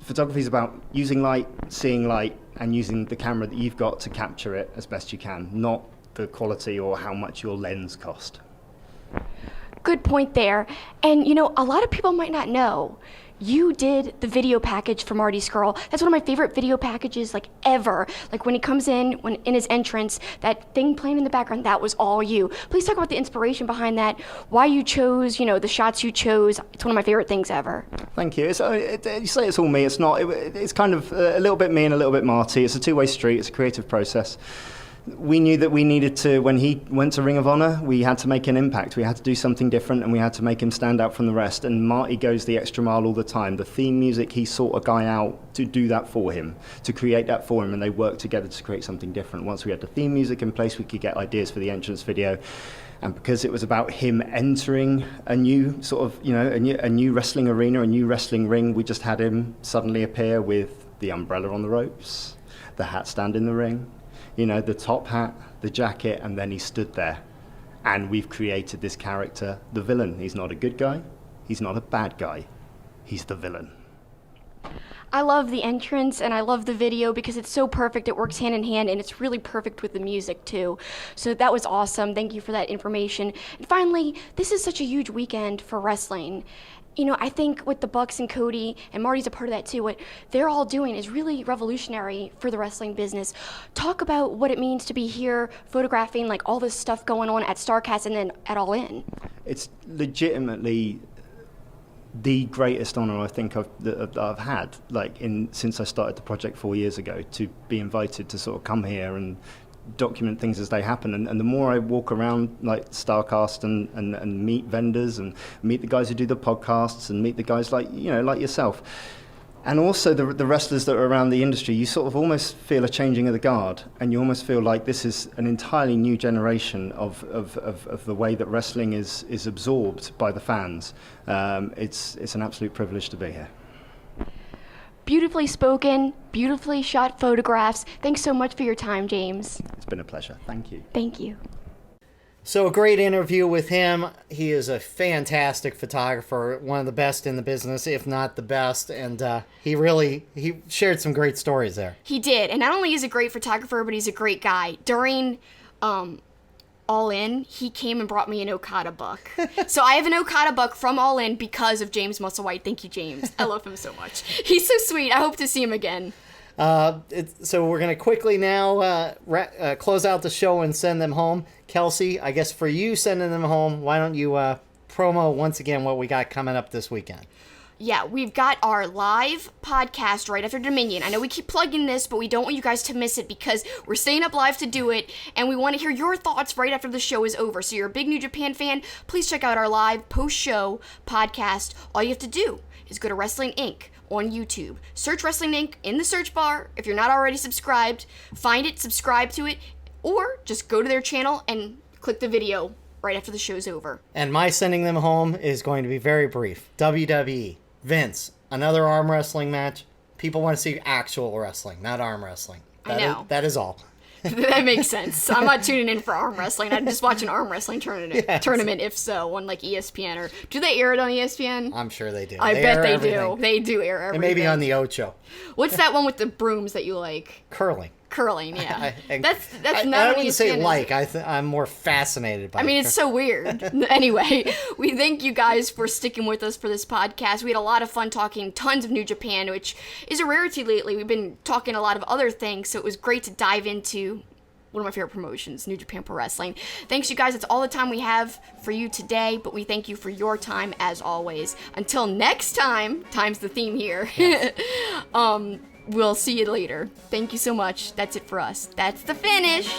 photography is about using light, seeing light, and using the camera that you've got to capture it as best you can, not the quality or how much your lens cost. Good point there. And you know, a lot of people might not know. You did the video package for Marty Scurll. That's one of my favorite video packages ever. Like when he comes in his entrance, that thing playing in the background, that was all you. Please talk about the inspiration behind that, why you chose, the shots you chose. It's one of my favorite things ever. Thank you. You say it's all me. It's not. It's kind of a little bit me and a little bit Marty. It's a two-way street. It's a creative process. We knew that we needed to, when he went to Ring of Honor, we had to make an impact. We had to do something different, and we had to make him stand out from the rest. And Marty goes the extra mile all the time. The theme music, he sought a guy out to do that for him, to create that for him, and they worked together to create something different. Once we had the theme music in place, we could get ideas for the entrance video. And because it was about him entering a new sort of, a new wrestling arena, a new wrestling ring, we just had him suddenly appear with the umbrella on the ropes, the hat stand in the ring, the top hat, the jacket, and then he stood there. And we've created this character, the villain. He's not a good guy. He's not a bad guy. He's the villain. I love the entrance and I love the video because it's so perfect. It works hand in hand and it's really perfect with the music too. So that was awesome. Thank you for that information. And finally, this is such a huge weekend for wrestling. I think with the Bucks and Cody, and Marty's a part of that too, what they're all doing is really revolutionary for the wrestling business. Talk about what it means to be here photographing all this stuff going on at StarCast and then at All In. It's legitimately the greatest honor I think I've had, since I started the project 4 years ago, to be invited to sort of come here and document things as they happen. And the more I walk around like Starcast and meet vendors and meet the guys who do the podcasts and meet the guys like yourself, and also the wrestlers that are around the industry, you sort of almost feel a changing of the guard, and you almost feel like this is an entirely new generation of the way that wrestling is absorbed by the fans. It's an absolute privilege to be here. Beautifully spoken, beautifully shot photographs. Thanks so much for your time, James. It's been a pleasure. Thank you. Thank you. So a great interview with him. He is a fantastic photographer, one of the best in the business, if not the best. And he shared some great stories there. He did. And not only is he a great photographer, but he's a great guy. During All In, he came and brought me an Okada book. So I have an Okada book from All In because of James Musselwhite. Thank you, James. I love him so much. He's so sweet. I hope to see him again. So we're going to quickly now close out the show and send them home. Kelsi, I guess for you sending them home, why don't you promo once again what we got coming up this weekend? Yeah, we've got our live podcast right after Dominion. I know we keep plugging this, but we don't want you guys to miss it because we're staying up live to do it, and we want to hear your thoughts right after the show is over. So you're a big New Japan fan, please check out our live post-show podcast. All you have to do is go to Wrestling Inc. on YouTube. Search Wrestling Inc. in the search bar. If you're not already subscribed, find it, subscribe to it, or just go to their channel and click the video right after the show's over. And my sending them home is going to be very brief. WWE, Vince, another arm wrestling match. People want to see actual wrestling, not arm wrestling. I know. That is all. That makes sense. I'm not tuning in for arm wrestling. I'd just watch an arm wrestling tournament if so, on like ESPN. Or do they air it on ESPN? I'm sure they do. I bet they do. They do air everything. And maybe on the Ocho. What's that one with the brooms that you like? Curling. Curling, yeah. That's not I on wouldn't ESPN, say is like. it? I'm more fascinated by it. I mean, it's so weird. Anyway, we thank you guys for sticking with us for this podcast. We had a lot of fun talking tons of New Japan, which is a rarity lately. We've been talking a lot of other things, so it was great to dive into one of my favorite promotions, New Japan Pro Wrestling. Thanks, you guys. That's all the time we have for you today, but we thank you for your time as always. Until next time, time's the theme here. Yes. We'll see you later. Thank you so much. That's it for us. That's the finish.